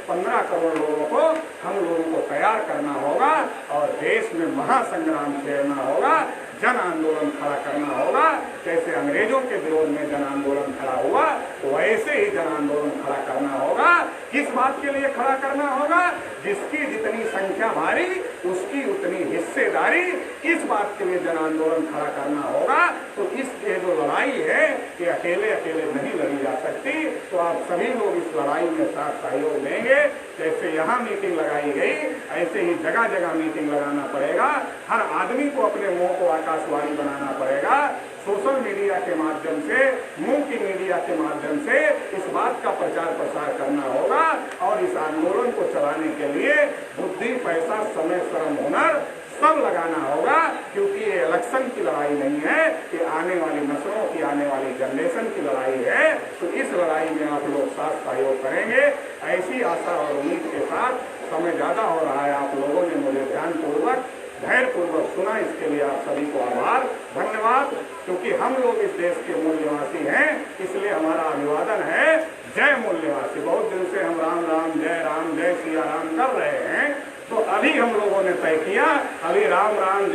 A: 15 करोड़ लोगों को हम लोगों को तैयार करना होगा और देश में महासंग्राम छेड़ना होगा, जन आंदोलन खड़ा करना होगा। जैसे अंग्रेजों के विरोध में जन आंदोलन खड़ा हुआ वैसे ही जन आंदोलन खड़ा करना होगा। किस बात के लिए खड़ा करना होगा? जिसकी जितनी संख्या भारी उसकी उतनी हिस्सेदारी। इस बात के लिए जन आंदोलन खड़ा करना होगा। तो इस जो लड़ाई है ये अकेले अकेले नहीं लड़ी जा सकती। तो आप सभी लोग इस लड़ाई में साथ सहयोग देंगे। जैसे यहाँ मीटिंग लगाई गई ऐसे ही जगह जगह मीटिंग लगाना पड़ेगा। हर आदमी को अपने मुंह को आकाशवाणी बनाना पड़ेगा। सोशल मीडिया के माध्यम से, मुंह की मीडिया के माध्यम से इस बात का प्रचार प्रसार करना होगा और इस आंदोलन को चलाने के लिए बुद्धि, पैसा, समय, श्रम, हुनर सब लगाना होगा। क्योंकि ये इलेक्शन की लड़ाई नहीं है, ये आने वाली नस्लों की, आने वाली जनरेशन की लड़ाई है। तो इस लड़ाई में आप लोग साथ सहयोग करेंगे, ऐसी आशा और उम्मीद के साथ। समय ज्यादा हो रहा है, आप लोगों ने मुझे ध्यानपूर्वक, धैर्यपूर्वक सुना, इसके लिए आप सभी को आभार, धन्यवाद। क्योंकि हम लोग इस देश के मूल निवासी हैं, इसलिए हमारा अभिवादन है जय मूल निवासी। बहुत दिन से हम राम राम, जय सिया राम कर रहे हैं। तो अभी हम लोगों ने तय किया, अभी राम राम,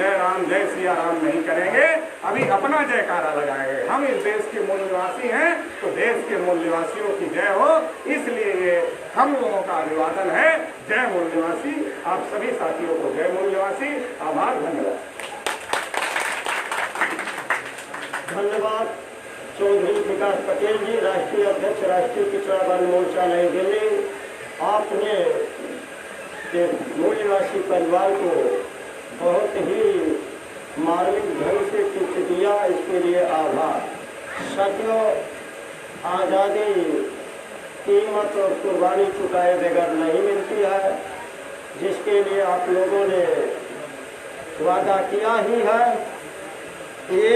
A: जय सिया राम नहीं करेंगे, अभी अपना जयकारा लगाएंगे। हम इस देश के मूल निवासी हैं तो देश के मूल निवासियों की जय हो, इसलिए ये हम लोगों का अभिवादन है जय मूल निवासी। आप सभी साथियों को जय मूल निवासी, आभार, धन्यवाद।
B: धन्यवाद चौधरी विकास पटेल जी, राष्ट्रीय अध्यक्ष, राष्ट्रीय पिछड़ा वर्ग मोर्चा, नई दिल्ली। आपने मूल निवासी परिवार को बहुत ही मार्मिक ढंग से टिप्स दिया, इसके लिए आभार। साथियों, आज़ादी कीमत और कुर्बानी चुकाए बगैर नहीं मिलती है, जिसके लिए आप लोगों ने वादा किया ही है। ये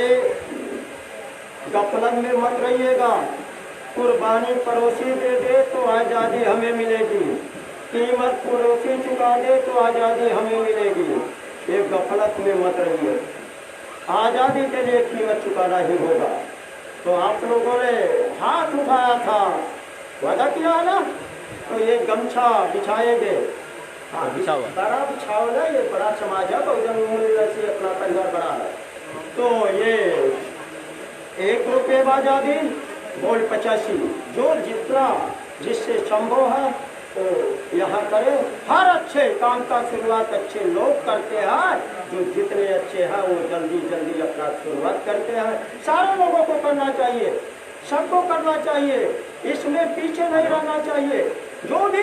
B: गफलत में मत रहिएगा। कुर्बानी पड़ोसी दे दे तो आज़ादी हमें मिलेगी, कीमत पड़ोसी चुका दे तो आज़ादी हमें मिलेगी। ये गफलत में मत रहिए। आज़ादी के लिए कीमत चुकाना ही होगा। तो आप लोगों ने हाथ उठाया था, वादा किया ना, तो ये गमछा बिछाएंगे। हाँ, बड़ा बिछाओ ना, ये बड़ा समाज है, बहुजन से अपना परिवार बड़ा है। तो ये 1 रुपये आज़ादी बोल 85, जो जितना जिससे संभव है तो यहाँ करें। हर अच्छे काम का शुरुआत अच्छे लोग करते हैं, जो जितने अच्छे हैं वो जल्दी जल्दी अपना शुरुआत करते हैं। सारे लोगों को करना चाहिए, सबको करना चाहिए, इसमें पीछे नहीं रहना चाहिए। जो भी